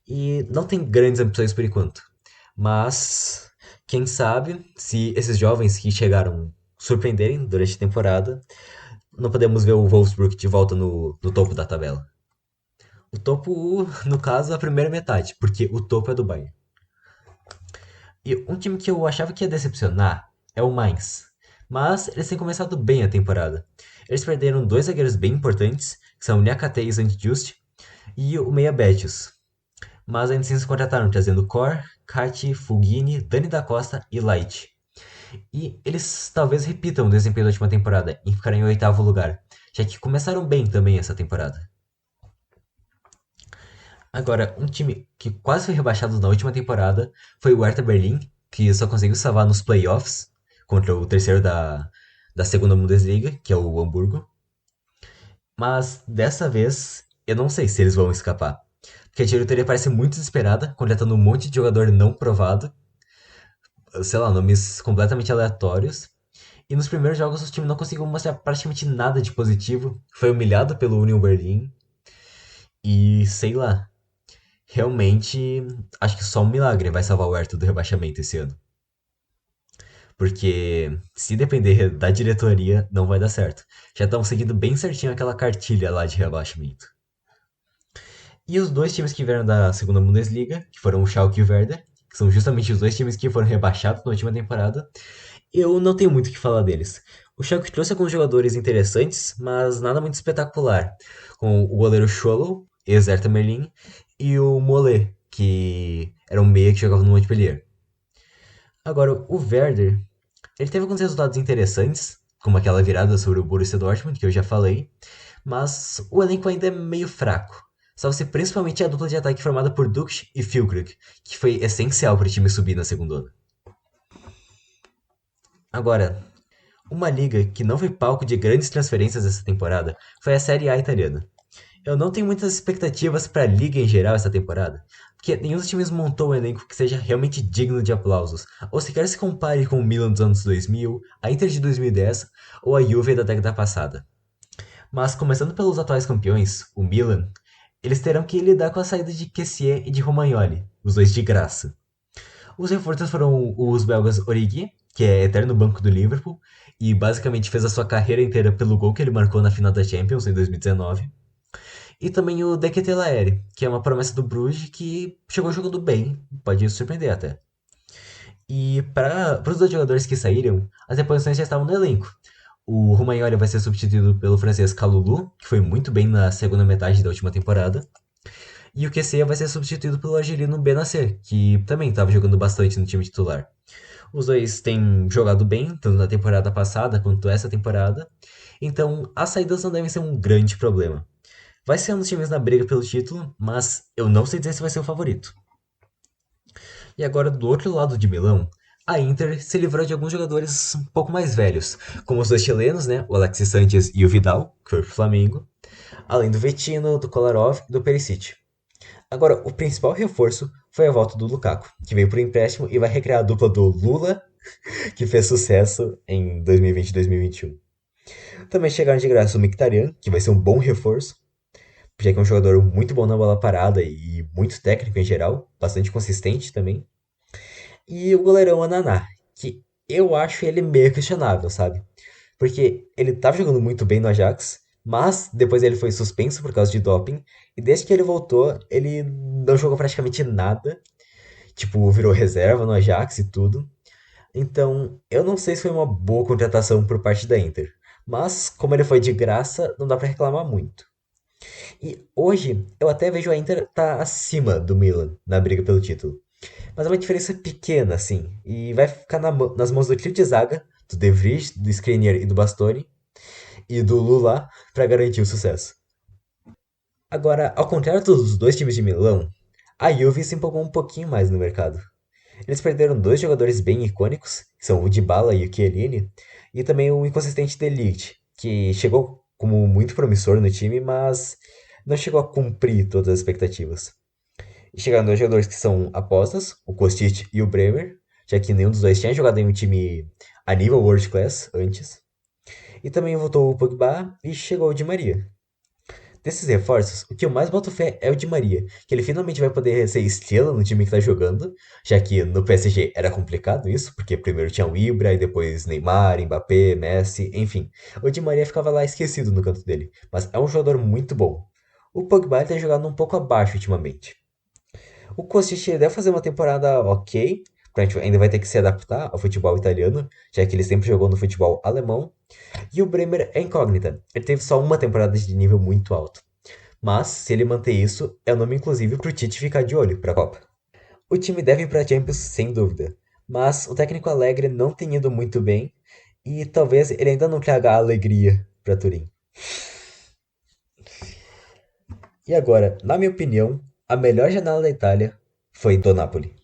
e não tem grandes ambições por enquanto. Mas, quem sabe, se esses jovens que chegaram surpreenderem durante a temporada, não podemos ver o Wolfsburg de volta no topo da tabela. O topo, no caso, a primeira metade, porque o topo é do Bayern. E um time que eu achava que ia decepcionar é o Mainz. Mas eles têm começado bem a temporada. Eles perderam dois zagueiros bem importantes, que são o Niakate e Zandjust, e o meia Betius. Mas ainda assim se contrataram, trazendo Kor, Kati, Fugini, Dani da Costa e Light. E eles talvez repitam o desempenho da última temporada e ficarem em oitavo lugar, já que começaram bem também essa temporada. Agora, um time que quase foi rebaixado na última temporada foi o Hertha Berlim, que só conseguiu salvar nos playoffs contra o terceiro da segunda Bundesliga, que é o Hamburgo. Mas dessa vez, eu não sei se eles vão escapar. Porque a diretoria parece muito desesperada, contratando um monte de jogador não provado, sei lá, nomes completamente aleatórios. E nos primeiros jogos o time não conseguiu mostrar praticamente nada de positivo. Foi humilhado pelo Union Berlin. E sei lá, realmente acho que só um milagre vai salvar o Hertha do rebaixamento esse ano. Porque se depender da diretoria, não vai dar certo. Já estão seguindo bem certinho aquela cartilha lá de rebaixamento. E os dois times que vieram da segunda Bundesliga, que foram o Schalke e o Werder, que são justamente os dois times que foram rebaixados na última temporada, eu não tenho muito o que falar deles. O Schalke trouxe alguns jogadores interessantes, mas nada muito espetacular. Com o goleiro Scholl, ex-Hertha Berlin, e o Mollet, que era um meia que jogava no Montpellier. Agora, o Werder, ele teve alguns resultados interessantes, como aquela virada sobre o Borussia Dortmund, que eu já falei, mas o elenco ainda é meio fraco. Salva-se principalmente a dupla de ataque formada por Dux e Füllkrug, que foi essencial para o time subir na segunda onda. Agora, uma liga que não foi palco de grandes transferências essa temporada foi a Série A italiana. Eu não tenho muitas expectativas para a liga em geral essa temporada, porque nenhum dos times montou um elenco que seja realmente digno de aplausos, ou sequer se compare com o Milan dos anos 2000, a Inter de 2010 ou a Juve da década passada. Mas começando pelos atuais campeões, o Milan, eles terão que lidar com a saída de Kessié e de Romagnoli, os dois de graça. Os reforços foram os belgas Origi, que é eterno banco do Liverpool, e basicamente fez a sua carreira inteira pelo gol que ele marcou na final da Champions em 2019. E também o Deketelaere, que é uma promessa do Bruges que chegou jogando bem, pode surpreender até. E para os dois jogadores que saíram, as reposições já estavam no elenco. O Romagnoli vai ser substituído pelo francês Kalulu, que foi muito bem na segunda metade da última temporada. E o QC vai ser substituído pelo argelino Benacer, que também estava jogando bastante no time titular. Os dois têm jogado bem, tanto na temporada passada quanto essa temporada. Então, as saídas não devem ser um grande problema. Vai ser um dos times na briga pelo título, mas eu não sei dizer se vai ser o favorito. E agora, do outro lado de Milão, a Inter se livrou de alguns jogadores um pouco mais velhos, como os dois chilenos, né, o Alexis Sanchez e o Vidal, que foi pro Flamengo, além do Vetino, do Kolarov e do Perisic. Agora, o principal reforço foi a volta do Lukaku, que veio por empréstimo e vai recriar a dupla do Lula, que fez sucesso em 2020 e 2021. Também chegaram de graça o Mkhitaryan, que vai ser um bom reforço, já que é um jogador muito bom na bola parada e muito técnico em geral, bastante consistente também. E o goleirão Ananá, que eu acho ele meio questionável, sabe? Porque ele tava jogando muito bem no Ajax, mas depois ele foi suspenso por causa de doping, e desde que ele voltou, ele não jogou praticamente nada. Tipo, virou reserva no Ajax e tudo. Então, eu não sei se foi uma boa contratação por parte da Inter. Mas, como ele foi de graça, não dá pra reclamar muito. E hoje, eu até vejo a Inter tá acima do Milan na briga pelo título. Mas é uma diferença pequena, assim. E vai ficar nas mãos do trio de zaga, do De Vries, do Skriniar e do Bastoni, e do Lula, para garantir o sucesso. Agora, ao contrário dos dois times de Milão, a Juve se empolgou um pouquinho mais no mercado. Eles perderam dois jogadores bem icônicos, que são o Dybala e o Chiellini, e também o inconsistente De Ligt, que chegou como muito promissor no time, mas não chegou a cumprir todas as expectativas. E chegaram dois jogadores que são apostas, o Kostic e o Bremer, já que nenhum dos dois tinha jogado em um time a nível world class antes. E também voltou o Pogba e chegou o Di Maria. Desses reforços, o que eu mais boto fé é o Di Maria, que ele finalmente vai poder ser estrela no time que tá jogando, já que no PSG era complicado isso, porque primeiro tinha o Ibra e depois Neymar, Mbappé, Messi, enfim. O Di Maria ficava lá esquecido no canto dele, mas é um jogador muito bom. O Pogba tem jogado um pouco abaixo ultimamente. O Kostic deve fazer uma temporada ok, porque a gente ainda vai ter que se adaptar ao futebol italiano, já que ele sempre jogou no futebol alemão. E o Bremer é incógnita, ele teve só uma temporada de nível muito alto. Mas, se ele manter isso, é o nome inclusive pro Tite ficar de olho pra Copa. O time deve ir pra Champions sem dúvida, mas o técnico Alegre não tem ido muito bem e talvez ele ainda não traga a alegria pra Turim. E agora, na minha opinião, a melhor janela da Itália foi do Napoli.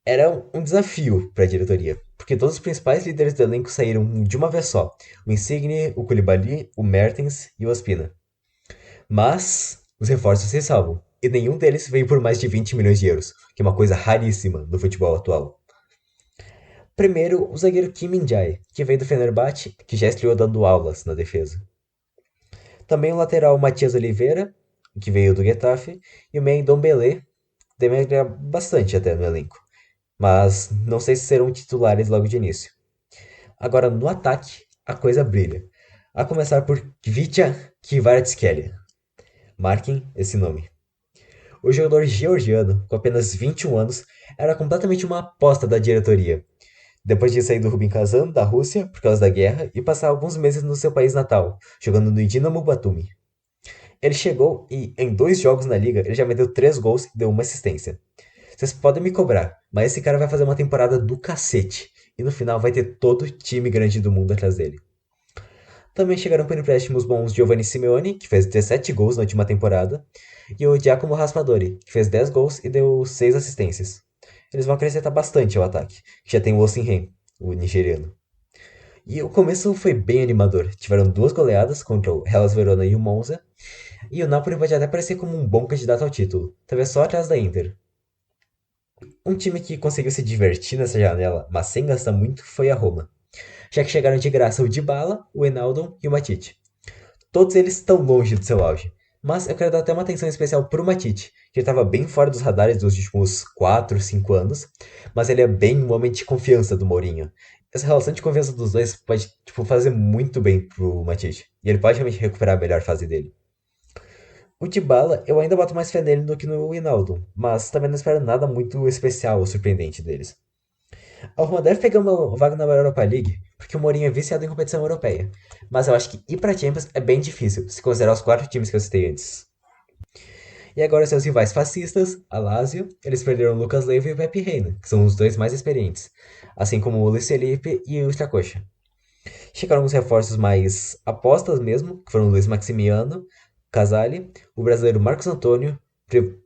Era um desafio para a diretoria, porque todos os principais líderes do elenco saíram de uma vez só: o Insigne, o Koulibaly, o Mertens e o Ospina. Mas os reforços se salvam, e nenhum deles veio por mais de 20 milhões de euros, que é uma coisa raríssima no futebol atual. Primeiro, o zagueiro Kim Min-jae, que veio do Fenerbahçe, que já estreou dando aulas na defesa. Também o lateral Matias Oliveira, que veio do Getafe, e o meia Ndombele, deve agregar bastante até no elenco, mas não sei se serão titulares logo de início. Agora, no ataque, a coisa brilha. A começar por Kvitya Kvaratskhelia. Marquem esse nome. O jogador georgiano, com apenas 21 anos, era completamente uma aposta da diretoria. Depois de sair do Rubin Kazan, da Rússia, por causa da guerra, e passar alguns meses no seu país natal, jogando no Dinamo Batumi. Ele chegou e, em 2 jogos na liga, ele já meteu 3 gols e deu uma assistência. Vocês podem me cobrar, mas esse cara vai fazer uma temporada do cacete. E no final vai ter todo o time grande do mundo atrás dele. Também chegaram por empréstimos bons Giovanni Simeone, que fez 17 gols na última temporada, e o Giacomo Raspadori, que fez 10 gols e deu 6 assistências. Eles vão acrescentar bastante ao ataque, que já tem o Osimhen, o nigeriano. E o começo foi bem animador. Tiveram 2 goleadas contra o Hellas Verona e o Monza, e o Napoli pode até parecer como um bom candidato ao título, talvez só atrás da Inter. Um time que conseguiu se divertir nessa janela, mas sem gastar muito, foi a Roma, já que chegaram de graça o Dybala, o Wijnaldum e o Matite. Todos eles estão longe do seu auge, mas eu quero dar até uma atenção especial pro Matite, que ele estava bem fora dos radares dos últimos 4, 5 anos, mas ele é bem um homem de confiança do Mourinho. Essa relação de confiança dos dois pode fazer muito bem pro Matite, e ele pode realmente recuperar a melhor fase dele. O Dybala, eu ainda boto mais fé nele do que no Wijnaldum, mas também não espero nada muito especial ou surpreendente deles. A Roma deve pegar uma vaga na Europa League, porque o Mourinho é viciado em competição europeia. Mas eu acho que ir pra Champions é bem difícil, se considerar os 4 times que eu citei antes. E agora seus rivais fascistas, a Lazio, eles perderam o Lucas Leiva e o Pepe Reina, que são os dois mais experientes, assim como o Luiz Felipe e o Stracocha. Chegaram alguns reforços mais apostas mesmo, que foram o Luiz Maximiano, Casali, o brasileiro Marcos Antônio,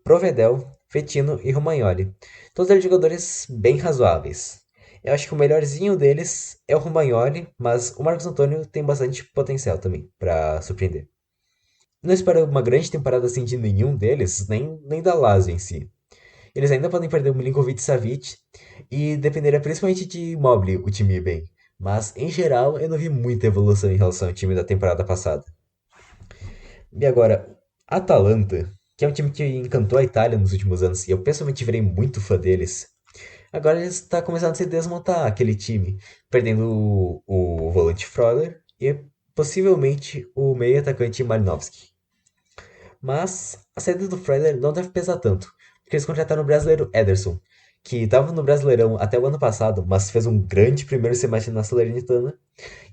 Provedel, Fetino e Romagnoli. Todos eles jogadores bem razoáveis. Eu acho que o melhorzinho deles é o Romagnoli, mas o Marcos Antônio tem bastante potencial também para surpreender. Não espero uma grande temporada assim de nenhum deles, nem da Lazio em si. Eles ainda podem perder o Milinkovic-Savic e dependerá principalmente de Immobile, o time ir bem. Mas, em geral, eu não vi muita evolução em relação ao time da temporada passada. E agora, Atalanta, que é um time que encantou a Itália nos últimos anos, e eu pessoalmente virei muito fã deles. Agora ele está começando a se desmontar aquele time, perdendo o volante Froller e possivelmente o meio atacante Malinovski. Mas a saída do Froller não deve pesar tanto, porque eles contrataram o brasileiro Ederson, que estava no Brasileirão até o ano passado, mas fez um grande primeiro semestre na Salernitana,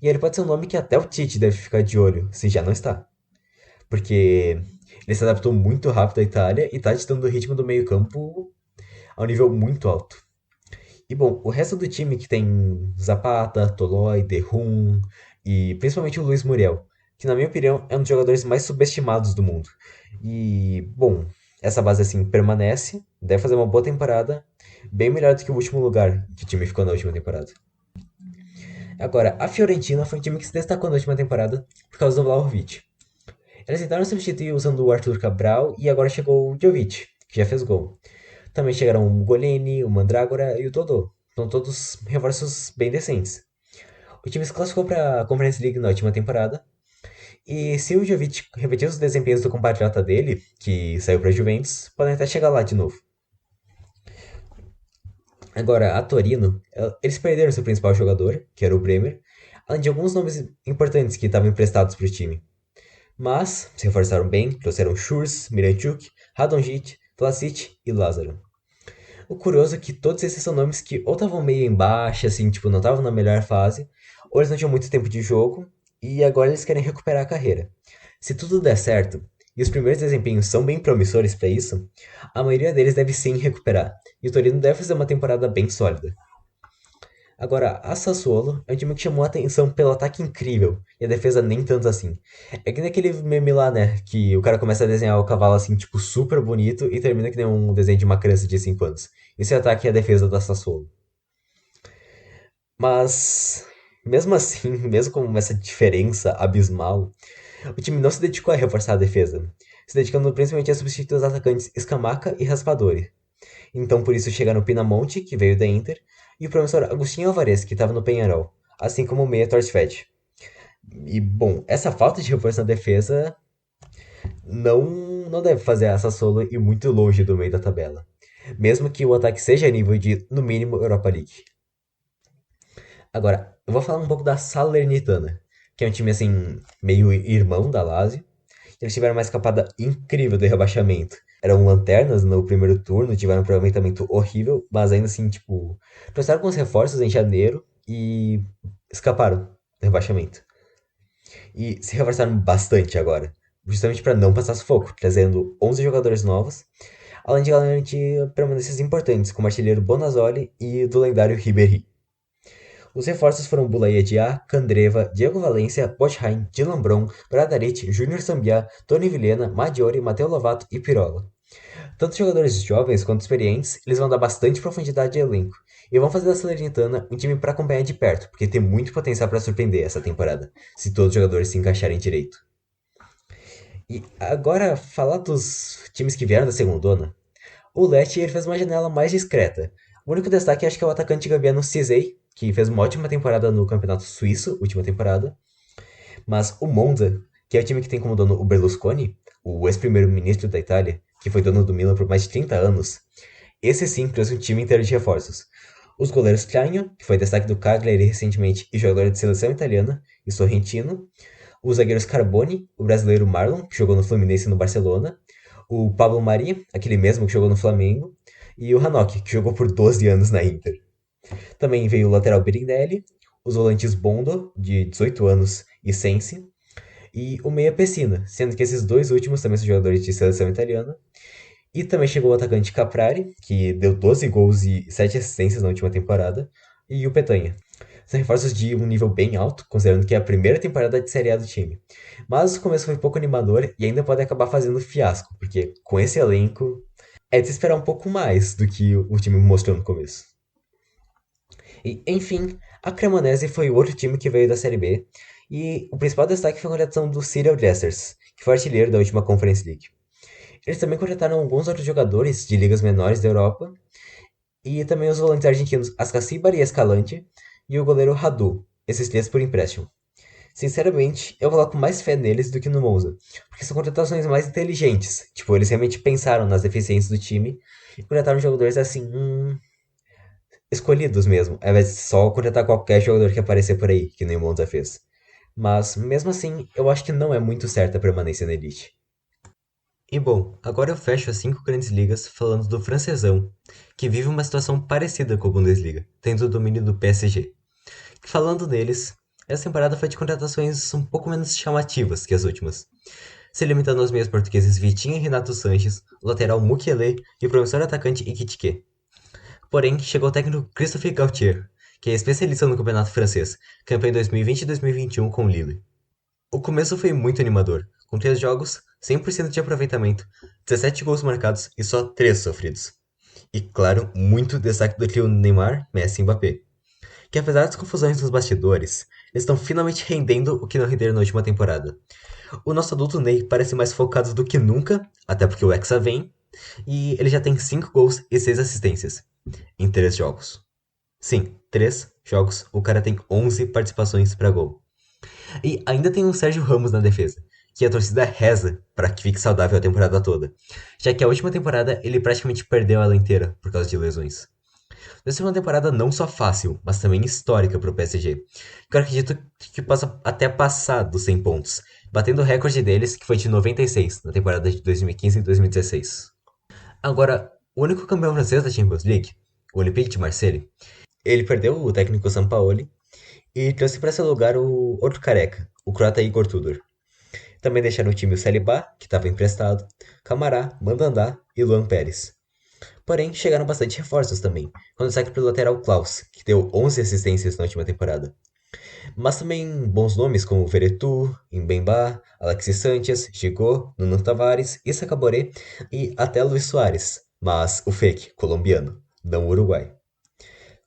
e ele pode ser um nome que até o Tite deve ficar de olho, se já não está. Porque ele se adaptou muito rápido à Itália e está ditando o ritmo do meio-campo a um nível muito alto. E bom, o resto do time que tem Zapata, Tolói, Derrum e principalmente o Luiz Muriel, que na minha opinião é um dos jogadores mais subestimados do mundo. E bom, essa base assim permanece, deve fazer uma boa temporada, bem melhor do que o último lugar que o time ficou na última temporada. Agora, a Fiorentina foi um time que se destacou na última temporada por causa do Vlahovic. Eles tentaram substituir usando o Arthur Cabral e agora chegou o Jovic, que já fez gol. Também chegaram o Goleni, o Mandrágora e o Todô. São todos reforços bem decentes. O time se classificou para a Conference League na última temporada. E se o Jovic repetir os desempenhos do compatriota dele, que saiu para a Juventus, podem até chegar lá de novo. Agora, a Torino, eles perderam seu principal jogador, que era o Bremer, além de alguns nomes importantes que estavam emprestados para o time. Mas se reforçaram bem, trouxeram Schurz, Miranchuk, Radonjic, Vlasic e Lázaro. O curioso é que todos esses são nomes que ou estavam meio em baixa, assim, tipo, não estavam na melhor fase, ou eles não tinham muito tempo de jogo, e agora eles querem recuperar a carreira. Se tudo der certo, e os primeiros desempenhos são bem promissores para isso, a maioria deles deve sim recuperar, e o Torino deve fazer uma temporada bem sólida. Agora, a Sassuolo é um time que chamou a atenção pelo ataque incrível, e a defesa nem tanto assim. É que nem aquele meme lá, né, que o cara começa a desenhar o cavalo assim, tipo, super bonito, e termina que nem um desenho de uma criança de 5 anos. Esse ataque é a defesa da Sassuolo. Mas, mesmo assim, mesmo com essa diferença abismal, o time não se dedicou a reforçar a defesa, se dedicando principalmente a substituir os atacantes Scamacca e Raspadori. Então por isso chegaram o Pinamonti, que veio da Inter, e o professor Agostinho Alvarez, que estava no Penharol, assim como o meia Torstvedt. E, bom, essa falta de reforço na defesa não deve fazer a Sassuolo ir muito longe do meio da tabela, mesmo que o ataque seja a nível de, no mínimo, Europa League. Agora, eu vou falar um pouco da Salernitana, que é um time assim, meio irmão da Lazio. Eles tiveram uma escapada incrível do rebaixamento. Eram lanternas no primeiro turno, tiveram um aproveitamento horrível, mas ainda assim, tipo, trouxeram com os reforços em janeiro e escaparam do rebaixamento. E se reforçaram bastante agora, justamente para não passar sufoco, trazendo 11 jogadores novos, além de garantir permanências importantes, como o artilheiro Bonazzoli e do lendário Ribéry. Os reforços foram Boulaye Dia, Candreva, Diego Valência, Bochheim, Dylan Bron, Bradarit, Júnior Sambiá, Tony Vilhena, Maggiore, Matteo Lovato e Pirola. Tanto jogadores jovens quanto experientes, eles vão dar bastante profundidade de elenco e vão fazer da Salernitana um time para acompanhar de perto, porque tem muito potencial para surpreender essa temporada, se todos os jogadores se encaixarem direito. E agora, falar dos times que vieram da segundona, o Lecce ele fez uma janela mais discreta. O único destaque acho que é o atacante gambiano Cizei, que fez uma ótima temporada no Campeonato Suíço, última temporada. Mas o Monza, que é o time que tem como dono o Berlusconi, o ex-primeiro-ministro da Itália, que foi dono do Milan por mais de 30 anos, esse sim trouxe um time inteiro de reforços. Os goleiros Cragno, que foi destaque do Cagliari recentemente e jogador de seleção italiana, e Sorrentino. Os zagueiros Carboni, o brasileiro Marlon, que jogou no Fluminense e no Barcelona. O Pablo Mari, aquele mesmo que jogou no Flamengo. E o Hanok, que jogou por 12 anos na Inter. Também veio o lateral Birindelli, os volantes Bondo, de 18 anos, e Sensi, e o meia Pessina, sendo que esses dois últimos também são jogadores de seleção italiana. E também chegou o atacante Caprari, que deu 12 gols e 7 assistências na última temporada, e o Petanha. São reforços de um nível bem alto, considerando que é a primeira temporada de Série A do time. Mas o começo foi pouco animador e ainda pode acabar fazendo fiasco, porque com esse elenco é de se esperar um pouco mais do que o time mostrou no começo. E, enfim, a Cremonese foi o outro time que veio da Série B, e o principal destaque foi a contratação do Cyril Dessers, que foi artilheiro da última Conference League. Eles também contrataram alguns outros jogadores de ligas menores da Europa, e também os volantes argentinos Ascacibar e Escalante, e o goleiro Radu, esses três por empréstimo. Sinceramente, eu coloco mais fé neles do que no Monza, porque são contratações mais inteligentes. Tipo, eles realmente pensaram nas deficiências do time e contrataram jogadores assim, escolhidos mesmo, ao invés de só contratar qualquer jogador que aparecer por aí, que nem o Monza fez. Mas, mesmo assim, eu acho que não é muito certa a permanência na Elite. E bom, agora eu fecho as 5 grandes ligas falando do francesão, que vive uma situação parecida com a Bundesliga, tendo o domínio do PSG. Falando neles, essa temporada foi de contratações um pouco menos chamativas que as últimas, se limitando aos meios portugueses Vitinha e Renato Sanches, o lateral Mukiele e o promissor atacante Ikitike. Porém, chegou o técnico Christophe Gaultier, que é especialista no campeonato francês, campeão em 2020 e 2021 com o Lille. O começo foi muito animador, com 3 jogos, 100% de aproveitamento, 17 gols marcados e só 3 sofridos. E claro, muito destaque do trio Neymar, Messi e Mbappé, que apesar das confusões nos bastidores, eles estão finalmente rendendo o que não renderam na última temporada. O nosso adulto Ney parece mais focado do que nunca, até porque o Hexa vem, e ele já tem 5 gols e 6 assistências em 3 jogos. Sim, 3 jogos, o cara tem 11 participações para gol. E ainda tem o Sérgio Ramos na defesa, que a torcida reza para que fique saudável a temporada toda, já que a última temporada ele praticamente perdeu ela inteira por causa de lesões. Vai ser uma temporada não só fácil, mas também histórica para o PSG, que eu acredito que possa até passar dos 100 pontos, batendo o recorde deles, que foi de 96 na temporada de 2015 e 2016. Agora, o único campeão francês da Champions League, o Olympique de Marseille, ele perdeu o técnico Sampaoli e trouxe para seu lugar o outro careca, o croata Igor Tudor. Também deixaram o time o Saliba, que estava emprestado, Camará, Mandandá e Luan Pérez. Porém, chegaram bastante reforços também, com destaque pelo lateral Klaus, que deu 11 assistências na última temporada. Mas também bons nomes como Veretout, Mbemba, Alexis Sanchez, Gigot, Nuno Tavares, Issa Caboré e até Luis Soares, mas o fake, colombiano, não o Uruguai.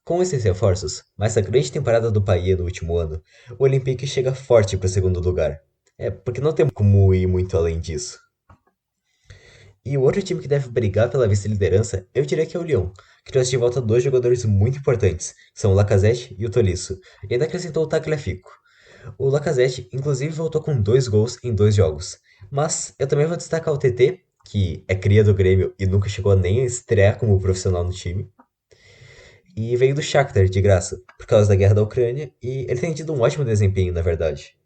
Com esses reforços, mais a grande temporada do Payet no último ano, o Olympique chega forte para o segundo lugar. É, porque não tem como ir muito além disso. E o outro time que deve brigar pela vice-liderança, eu diria que é o Lyon, que trouxe de volta dois jogadores muito importantes, que são o Lacazette e o Tolisso, e ainda acrescentou o Tagliafico. O Lacazette, inclusive, voltou com dois gols em dois jogos. Mas eu também vou destacar o TT, que é cria do Grêmio e nunca chegou nem a estrear como profissional no time. E veio do Shakhtar, de graça, por causa da guerra da Ucrânia, e ele tem tido um ótimo desempenho, na verdade.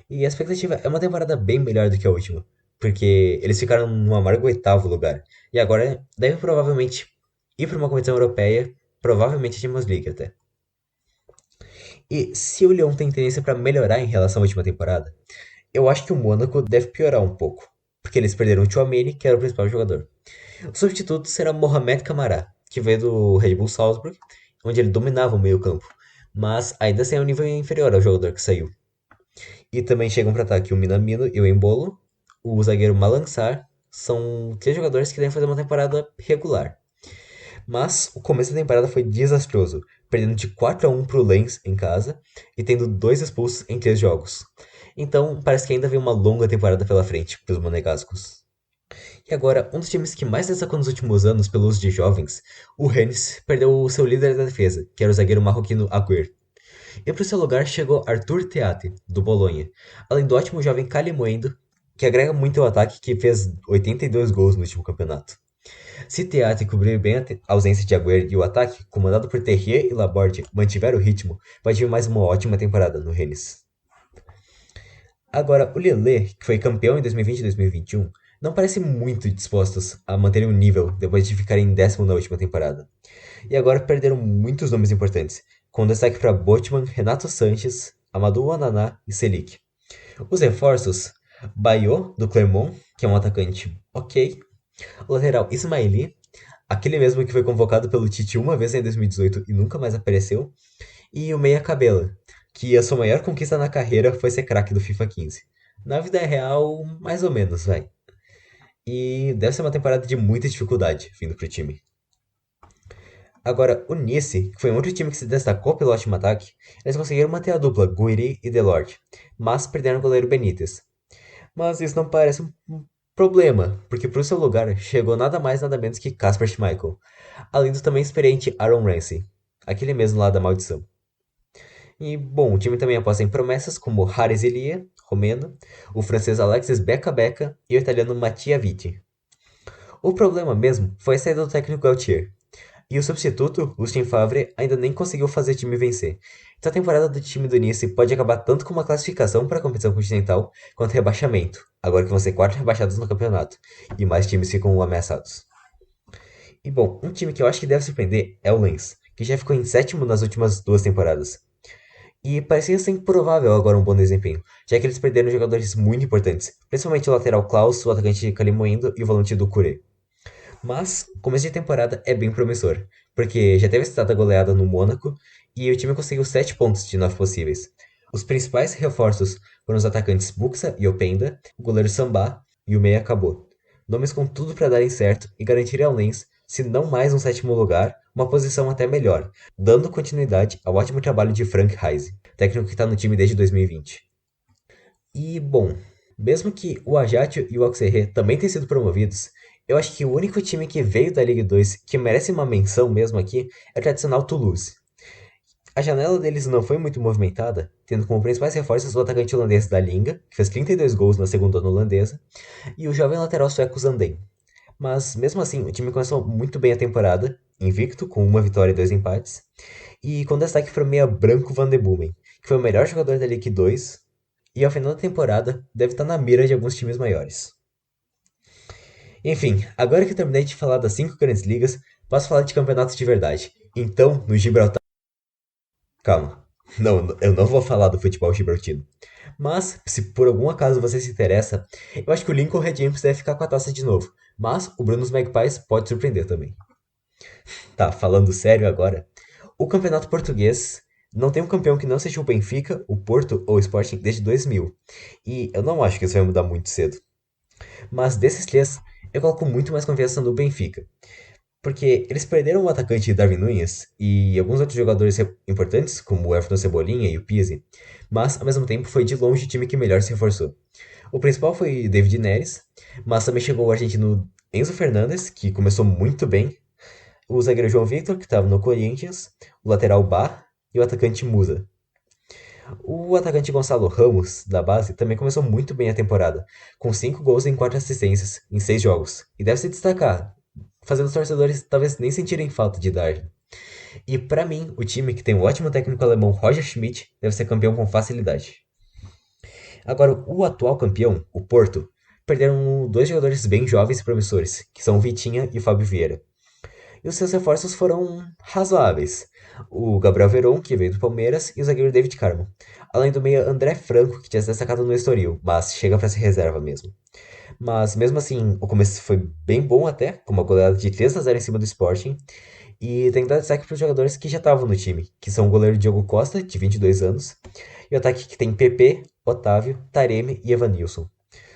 E a expectativa é uma temporada bem melhor do que a última, porque eles ficaram no amargo oitavo lugar, e agora devem provavelmente ir para uma competição europeia, provavelmente a Champions League até. E se o Lyon tem tendência para melhorar em relação à última temporada, eu acho que o Mônaco deve piorar um pouco, porque eles perderam o Tchouaméni, que era o principal jogador. O substituto será Mohamed Camara, que veio do Red Bull Salzburg, onde ele dominava o meio-campo, mas ainda assim é um nível inferior ao jogador que saiu. E também chegam para ataque o Minamino e o Embolo, o zagueiro Malangsar, são três jogadores que devem fazer uma temporada regular. Mas o começo da temporada foi desastroso, perdendo de 4-1 para o Lens em casa e tendo dois expulsos em três jogos. Então parece que ainda vem uma longa temporada pela frente para os monegascos. E agora, um dos times que mais destacou nos últimos anos pelo uso de jovens, o Rennes perdeu o seu líder da defesa, que era o zagueiro marroquino Agüer. E para o seu lugar chegou Arthur Theate, do Bolonha, além do ótimo jovem Calimoendo, que agrega muito ao ataque, que fez 82 gols no último campeonato. Se Theate cobrir bem a ausência de Agüero e o ataque, comandado por Terrier e Laborde, mantiver o ritmo, vai ter mais uma ótima temporada no Rennes. Agora, o Lille, que foi campeão em 2020 e 2021, não parece muito dispostos a manter um nível depois de ficarem em décimo na última temporada. E agora perderam muitos nomes importantes, com destaque para Botman, Renato Sanches, Amadou Ananá e Selic. Os reforços, Bayo, do Clermont, que é um atacante ok, o lateral Ismaili, aquele mesmo que foi convocado pelo Tite uma vez em 2018 e nunca mais apareceu, e o Meia Cabela, que a sua maior conquista na carreira foi ser craque do FIFA 15. Na vida real, mais ou menos, vai. E deve ser uma temporada de muita dificuldade vindo pro time. Agora, o Nice, que foi um outro time que se destacou pelo ótimo ataque, eles conseguiram manter a dupla Guiri e Delort, mas perderam o goleiro Benítez. Mas isso não parece um problema, porque pro seu lugar chegou nada mais nada menos que Kasper Schmeichel, além do também experiente Aaron Ramsey, aquele mesmo lá da maldição. E, bom, o time também aposta em promessas como Haris Elia, romeno, o francês Alexis Beca e o italiano Mattia Vitti. O problema mesmo foi a saída do técnico Gautier, e o substituto, Lucien Favre, ainda nem conseguiu fazer o time vencer. Então a temporada do time do Nice pode acabar tanto com uma classificação para a competição continental, quanto rebaixamento, agora que vão ser 4 rebaixados no campeonato, e mais times ficam ameaçados. E bom, um time que eu acho que deve surpreender é o Lens, que já ficou em sétimo nas últimas duas temporadas. E parecia ser improvável agora um bom desempenho, já que eles perderam jogadores muito importantes, principalmente o lateral Klaus, o atacante Kalimoendo e o volante do Curé. Mas o começo de temporada é bem promissor, porque já teve citada goleada no Mônaco e o time conseguiu 7 pontos de 9 possíveis. Os principais reforços foram os atacantes Buxa e Openda, o goleiro Sambá e o meia acabou. Nomes com tudo para darem certo e garantir ao Lens, se não mais um sétimo lugar, uma posição até melhor, dando continuidade ao ótimo trabalho de Frank Heise, técnico que está no time desde 2020. E, bom, mesmo que o Ajaccio e o Auxerre também tenham sido promovidos, eu acho que o único time que veio da Ligue 2 que merece uma menção mesmo aqui é o tradicional Toulouse. A janela deles não foi muito movimentada, tendo como principais reforços o atacante holandês da Linga, que fez 32 gols na segunda holandesa, e o jovem lateral sueco Zandem. Mas mesmo assim, o time começou muito bem a temporada, invicto, com uma vitória e dois empates, e com destaque para o meia branco Van de Boomen, que foi o melhor jogador da Ligue 2, e ao final da temporada deve estar na mira de alguns times maiores. Enfim, agora que eu terminei de falar das 5 grandes ligas, posso falar de campeonatos de verdade. Então, no Gibraltar. Calma. Não, eu não vou falar do futebol gibraltino. Mas, se por algum acaso você se interessa, eu acho que o Lincoln Red Imps deve ficar com a taça de novo. Mas o Brunos Magpies pode surpreender também. Tá, falando sério agora. O campeonato português não tem um campeão que não seja o Benfica, o Porto ou o Sporting desde 2000. E eu não acho que isso vai mudar muito cedo. Mas desses três, eu coloco muito mais confiança no Benfica. Porque eles perderam o atacante Darwin Núñez e alguns outros jogadores importantes, como o Everton Cebolinha e o Pizzi, mas ao mesmo tempo foi de longe o time que melhor se reforçou. O principal foi David Neres, mas também chegou o argentino Enzo Fernandes, que começou muito bem, o zagueiro João Victor, que estava no Corinthians, o lateral Bá e o atacante Musa. O atacante Gonçalo Ramos, da base, também começou muito bem a temporada, com 5 gols e 4 assistências em 6 jogos, e deve se destacar, fazendo os torcedores talvez nem sentirem falta de dar. E pra mim, o time que tem o ótimo técnico alemão Roger Schmidt deve ser campeão com facilidade. Agora, o atual campeão, o Porto, perderam dois jogadores bem jovens e promissores, que são o Vitinha e o Fábio Vieira. E os seus reforços foram razoáveis. O Gabriel Veron, que veio do Palmeiras, e o zagueiro David Carmo. Além do meia André Franco, que tinha se destacado no Estoril, mas chega para ser reserva mesmo. Mas mesmo assim, o começo foi bem bom até, com uma goleada de 3-0 em cima do Sporting. E tem que dar destaque para os jogadores que já estavam no time, que são o goleiro Diogo Costa, de 22 anos, e o ataque que tem PP, Otávio, Taremi e Evanilson.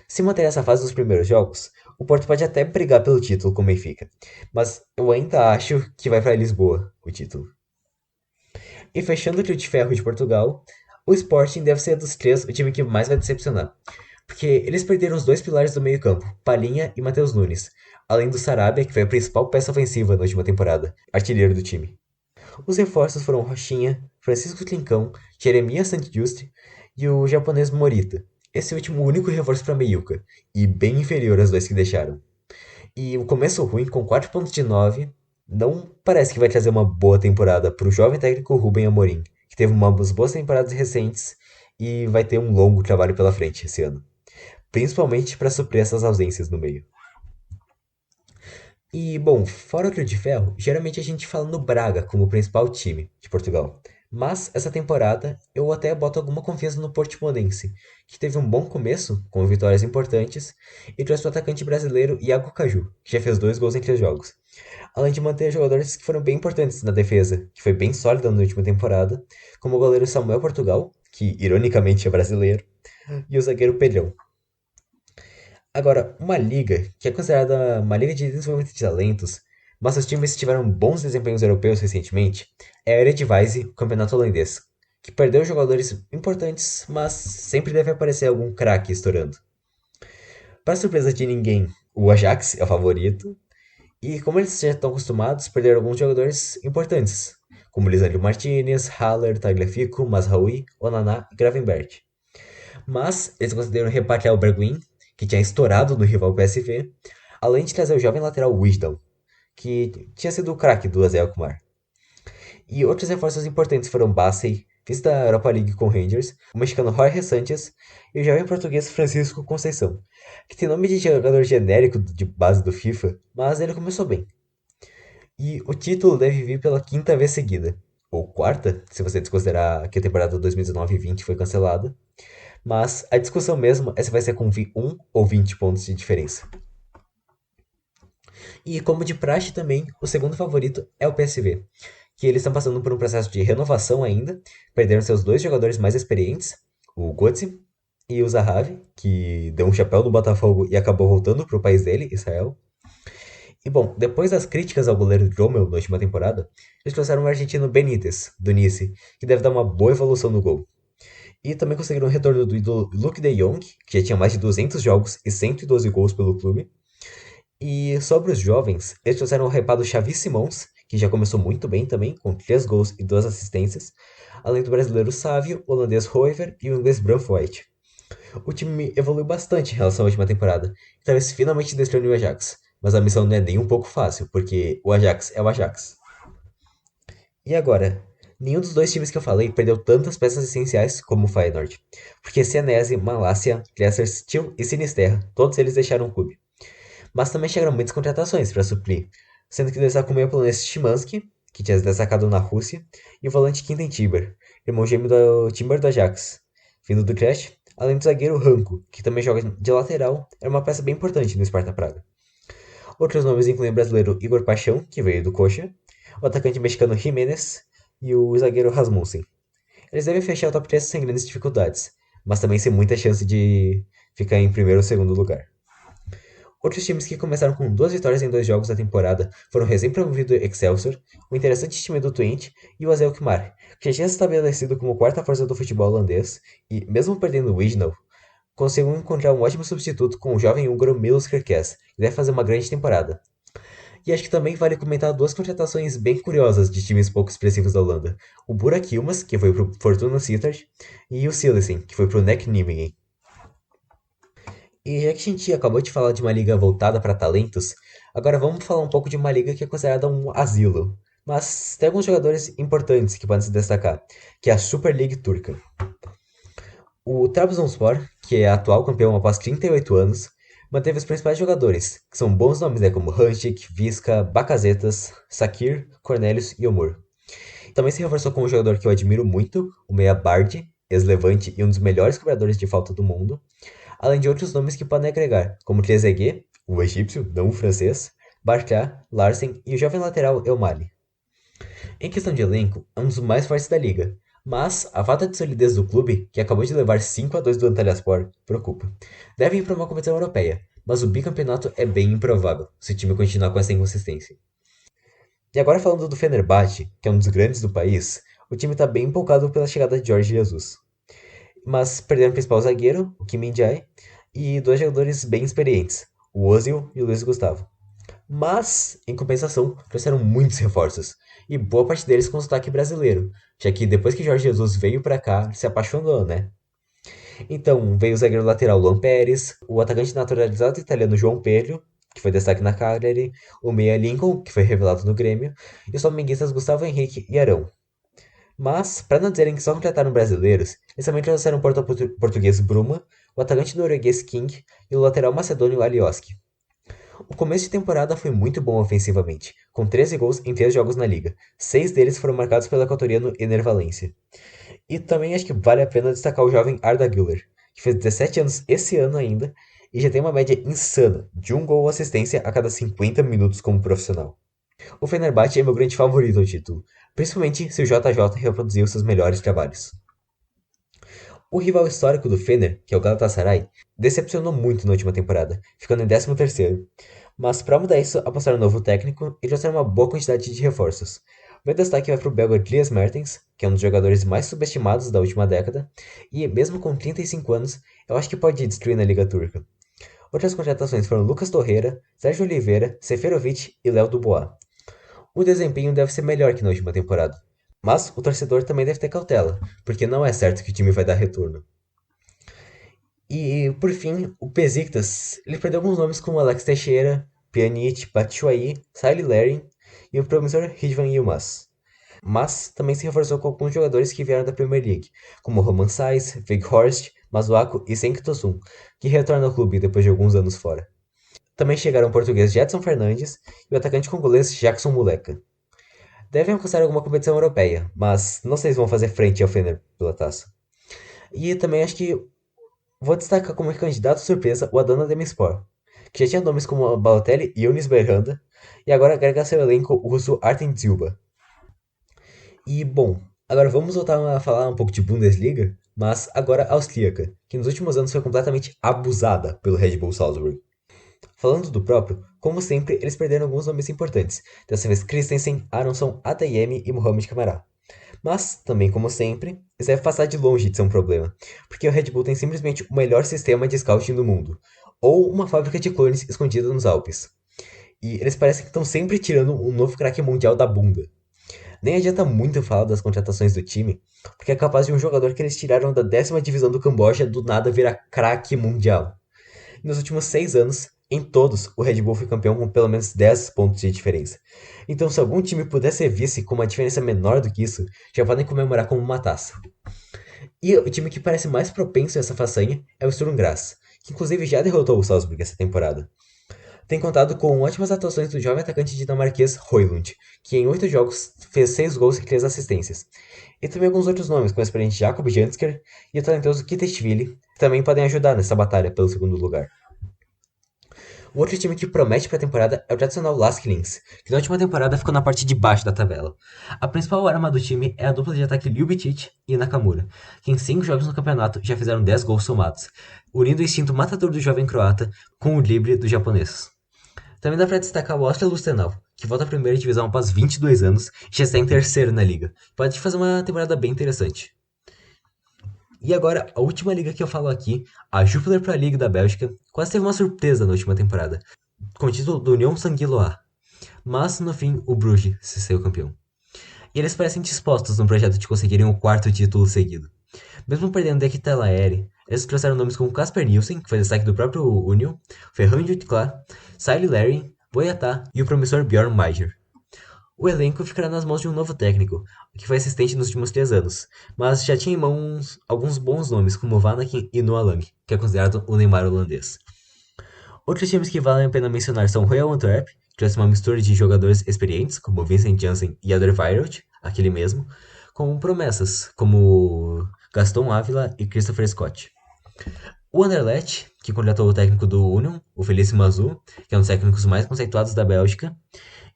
Se manter essa fase dos primeiros jogos, o Porto pode até brigar pelo título com o Benfica, mas eu ainda acho que vai para Lisboa o título. E fechando o trio de ferro de Portugal, o Sporting deve ser dos três o time que mais vai decepcionar, porque eles perderam os dois pilares do meio-campo, Palhinha e Matheus Nunes, além do Sarabia, que foi a principal peça ofensiva na última temporada, artilheiro do time. Os reforços foram Rochinha, Francisco Trincão, Jeremias Santjusti e o japonês Morita. Esse último o único reforço para Meiuca, e bem inferior aos dois que deixaram. E o começo ruim, com 4 pontos de 9, não parece que vai trazer uma boa temporada para o jovem técnico Rubem Amorim, que teve umas boas temporadas recentes e vai ter um longo trabalho pela frente esse ano, principalmente para suprir essas ausências no meio. E, bom, fora o Trio de Ferro, geralmente a gente fala no Braga como o principal time de Portugal. Mas essa temporada eu até boto alguma confiança no Portimonense, que teve um bom começo, com vitórias importantes, e trouxe o atacante brasileiro Iago Caju, que já fez 2 gols em 3 jogos. Além de manter jogadores que foram bem importantes na defesa, que foi bem sólida na última temporada, como o goleiro Samuel Portugal, que ironicamente é brasileiro, e o zagueiro Pedrão. Agora, uma liga que é considerada uma liga de desenvolvimento de talentos, mas os times tiveram bons desempenhos europeus recentemente, é a Eredivisie, o campeonato holandês, que perdeu jogadores importantes, mas sempre deve aparecer algum craque estourando. Para surpresa de ninguém, o Ajax é o favorito, e como eles já estão acostumados, perderam alguns jogadores importantes, como Lisandro Martinez, Haller, Tagliafico, Mazraoui, Onaná e Gravenberch. Mas eles conseguiram repatriar o Bergwijn, que tinha estourado no rival PSV, além de trazer o jovem lateral Wisdom, que tinha sido o craque do Azel Kumar. E outros reforços importantes foram Bassey, vice da Europa League com Rangers, o mexicano Jorge Sanchez e o jovem português Francisco Conceição, que tem nome de jogador genérico de base do FIFA, mas ele começou bem. E o título deve vir pela quinta vez seguida, ou quarta, se você desconsiderar que a temporada 2019-20 foi cancelada, mas a discussão mesmo é se vai ser com 1 ou 20 pontos de diferença. E como de praxe também, o segundo favorito é o PSV, que eles estão passando por um processo de renovação ainda, perderam seus dois jogadores mais experientes, o Götze e o Zahavi, que deu um chapéu no Botafogo e acabou voltando para o país dele, Israel. E bom, depois das críticas ao goleiro Rommel na última temporada, eles trouxeram o argentino Benítez, do Nice, que deve dar uma boa evolução no gol. E também conseguiram o retorno do ídolo Luke de Jong, que já tinha mais de 200 jogos e 112 gols pelo clube. E sobre os jovens, eles trouxeram o hypado Xavi Simons, que já começou muito bem também, com 3 gols e 2 assistências, além do brasileiro Sávio, o holandês Roever e o inglês White. O time evoluiu bastante em relação à última temporada, e talvez finalmente destrone o Ajax, mas a missão não é nem um pouco fácil, porque o Ajax é o Ajax. E agora, nenhum dos dois times que eu falei perdeu tantas peças essenciais como o Feyenoord, porque Senesi, Malásia, Leicester Steel e Sinisterra, todos eles deixaram o clube. Mas também chegaram muitas contratações para suprir, sendo que destacam o meio polonês Szymanski, que tinha se destacado na Rússia, e o volante Quinten Timber, irmão gêmeo do Timber do Ajax, vindo do Crash, além do zagueiro Ranko, que também joga de lateral, era uma peça bem importante no Sparta Praga. Outros nomes incluem o brasileiro Igor Paixão, que veio do Coxa, o atacante mexicano Jiménez e o zagueiro Rasmussen. Eles devem fechar o top 3 sem grandes dificuldades, mas também sem muita chance de ficar em primeiro ou segundo lugar. Outros times que começaram com 2 vitórias em 2 jogos da temporada foram o recém-promovido Excelsior, o interessante time do Twente e o AZ Alkmaar, que já tinha se estabelecido como quarta força do futebol holandês e, mesmo perdendo o Wijnaldum, conseguiu encontrar um ótimo substituto com o jovem húngaro Milos Kerkez, que deve fazer uma grande temporada. E acho que também vale comentar duas contratações bem curiosas de times pouco expressivos da Holanda. O Burak Yilmaz, que foi pro Fortuna Sittard, e o Silesen, que foi pro NEC Nijmegen. E já que a gente acabou de falar de uma liga voltada para talentos, agora vamos falar um pouco de uma liga que é considerada um asilo. Mas tem alguns jogadores importantes que podem se destacar, que é a Super League Turca. O Trabzonspor, que é atual campeão após 38 anos, manteve os principais jogadores, que são bons nomes como Hancik, Visca, Bakasetas, Sakir, Cornelius e Omur. Também se reforçou com um jogador que eu admiro muito, o Meia Bardi, ex-Levante e um dos melhores cobradores de falta do mundo, além de outros nomes que podem agregar, como Trezeguet, o egípcio, não o francês, Bartra, Larsen e o jovem lateral Eumali. Em questão de elenco, é um dos mais fortes da liga, mas a falta de solidez do clube, que acabou de levar 5-2 do Antalyaspor, preocupa. Deve ir para uma competição europeia, mas o bicampeonato é bem improvável se o time continuar com essa inconsistência. E agora falando do Fenerbahçe, que é um dos grandes do país, o time está bem empolgado pela chegada de Jorge Jesus. Mas perderam o principal zagueiro, o Kim Min-jae, e dois jogadores bem experientes, o Ozil e o Luiz Gustavo. Mas, em compensação, trouxeram muitos reforços, e boa parte deles com sotaque brasileiro, já que depois que Jorge Jesus veio pra cá, se apaixonou, né? Então, veio o zagueiro lateral Luan Pérez, o atacante naturalizado italiano João Pedro, que foi destaque na Cagliari, o meia Lincoln, que foi revelado no Grêmio, e os flamenguistas Gustavo Henrique e Arão. Mas, para não dizerem que só contrataram brasileiros, eles também trouxeram o português Bruma, o atacante norueguês King e o lateral macedônio Alioski. O começo de temporada foi muito bom ofensivamente, com 13 gols em 3 jogos na liga. 6 deles foram marcados pelo equatoriano Ener Valencia. E também acho que vale a pena destacar o jovem Arda Güler, que fez 17 anos esse ano ainda e já tem uma média insana de um gol ou assistência a cada 50 minutos como profissional. O Fenerbahçe é meu grande favorito ao título, principalmente se o JJ reproduzir os seus melhores trabalhos. O rival histórico do Fener, que é o Galatasaray, decepcionou muito na última temporada, ficando em 13º. Mas para mudar isso, apostaram um novo técnico e trouxeram uma boa quantidade de reforços. Meu destaque vai para o belga Dries Mertens, que é um dos jogadores mais subestimados da última década, e mesmo com 35 anos, eu acho que pode destruir na Liga Turca. Outras contratações foram Lucas Torreira, Sérgio Oliveira, Seferovic e Léo Dubois. O desempenho deve ser melhor que na última temporada, mas o torcedor também deve ter cautela, porque não é certo que o time vai dar retorno. E, por fim, o Besiktas, ele perdeu alguns nomes como Alex Teixeira, Pjanic, Batshuayi, Siley Larin e o promissor Ridvan Yilmaz. Mas também se reforçou com alguns jogadores que vieram da Premier League, como Roman Saiz, Weghorst, Masuaku e Cenk Tosun, que retornam ao clube depois de alguns anos fora. Também chegaram o português Jetson Fernandes e o atacante congolês Jackson Muleka. Devem alcançar alguma competição europeia, mas não sei se vão fazer frente ao Fener pela taça. E também acho que vou destacar como candidato surpresa o Adana Demirspor, que já tinha nomes como Balotelli e Yunis Berranda, e agora agrega ao seu elenco o russo Artem Dzyuba. E, bom, agora vamos voltar a falar um pouco de Bundesliga, mas agora austríaca, que nos últimos anos foi completamente abusada pelo Red Bull Salzburg. Falando do próprio, como sempre, eles perderam alguns nomes importantes, dessa vez Christensen, Aronson, Atayemi e Mohamed Kamara. Mas, também como sempre, isso deve passar de longe de ser um problema, porque o Red Bull tem simplesmente o melhor sistema de scouting do mundo, ou uma fábrica de clones escondida nos Alpes. E eles parecem que estão sempre tirando um novo craque mundial da bunda. Nem adianta muito falar das contratações do time, porque é capaz de um jogador que eles tiraram da 10ª divisão do Camboja do nada virar craque mundial. Nos últimos 6 anos, em todos, o Red Bull foi campeão com pelo menos 10 pontos de diferença. Então, se algum time puder ser vice com uma diferença menor do que isso, já podem comemorar como uma taça. E o time que parece mais propenso a essa façanha é o Sturm Graz, que inclusive já derrotou o Salzburg essa temporada. Tem contado com ótimas atuações do jovem atacante dinamarquês Højlund, que em 8 jogos fez 6 gols e 3 assistências. E também alguns outros nomes, como o experiente Jakob Jansker e o talentoso Kiteshvili, que também podem ajudar nessa batalha pelo segundo lugar. O outro time que promete para a temporada é o tradicional Lask Linz, que na última temporada ficou na parte de baixo da tabela. A principal arma do time é a dupla de ataque Ljubicic e Nakamura, que em 5 jogos no campeonato já fizeram 10 gols somados, unindo o instinto matador do jovem croata com o drible dos japoneses. Também dá para destacar o Austria Lustenau, que volta à primeira divisão após 22 anos e já está em terceiro na liga. Pode fazer uma temporada bem interessante. E agora, a última liga que eu falo aqui, a Jupiler Pro League da Bélgica, quase teve uma surpresa na última temporada, com o título do Union Saint-Gilloise. Mas, no fim, o Bruges se saiu campeão. E eles parecem dispostos no projeto de conseguirem o quarto título seguido. Mesmo perdendo de Kitelaere, eles trouxeram nomes como Casper Nielsen, que foi destaque do próprio Union, Ferran Jutclar, Siley Larry, Boyatá e o promissor Bjorn Meijer. O elenco ficará nas mãos de um novo técnico, que foi assistente nos últimos 3 anos, mas já tinha em mãos alguns bons nomes, como Vanaken e Noah Lang, que é considerado o Neymar holandês. Outros times que valem a pena mencionar são o Royal Antwerp, que trouxe uma mistura de jogadores experientes, como Vincent Janssen e Alderweireld, aquele mesmo, com promessas, como Gaston Ávila e Christopher Scott. O Anderlecht, que contratou o técnico do Union, o Felice Mazou, que é um dos técnicos mais conceituados da Bélgica,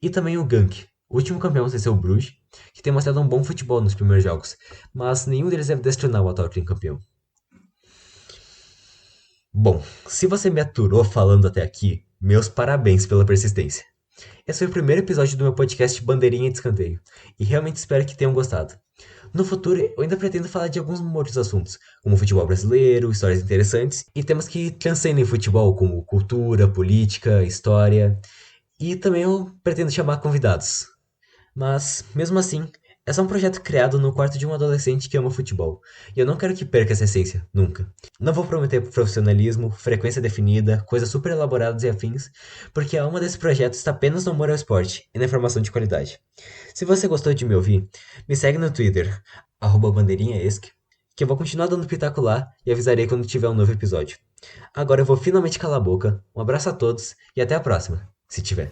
e também o Genk, o último campeão sem ser o Bruges, que tem mostrado um bom futebol nos primeiros jogos, mas nenhum deles deve destronar o atual campeão. Bom, se você me aturou falando até aqui, meus parabéns pela persistência. Esse foi o primeiro episódio do meu podcast Bandeirinha de Escanteio, e realmente espero que tenham gostado. No futuro, eu ainda pretendo falar de alguns outros assuntos, como futebol brasileiro, histórias interessantes e temas que transcendem futebol, como cultura, política, história. E também eu pretendo chamar convidados. Mas, mesmo assim, é só um projeto criado no quarto de um adolescente que ama futebol. E eu não quero que perca essa essência, nunca. Não vou prometer profissionalismo, frequência definida, coisas super elaboradas e afins, porque a alma desse projeto está apenas no amor ao esporte e na informação de qualidade. Se você gostou de me ouvir, me segue no Twitter, @bandeirinhaesc, que eu vou continuar dando pitaco lá e avisarei quando tiver um novo episódio. Agora eu vou finalmente calar a boca, um abraço a todos e até a próxima, se tiver.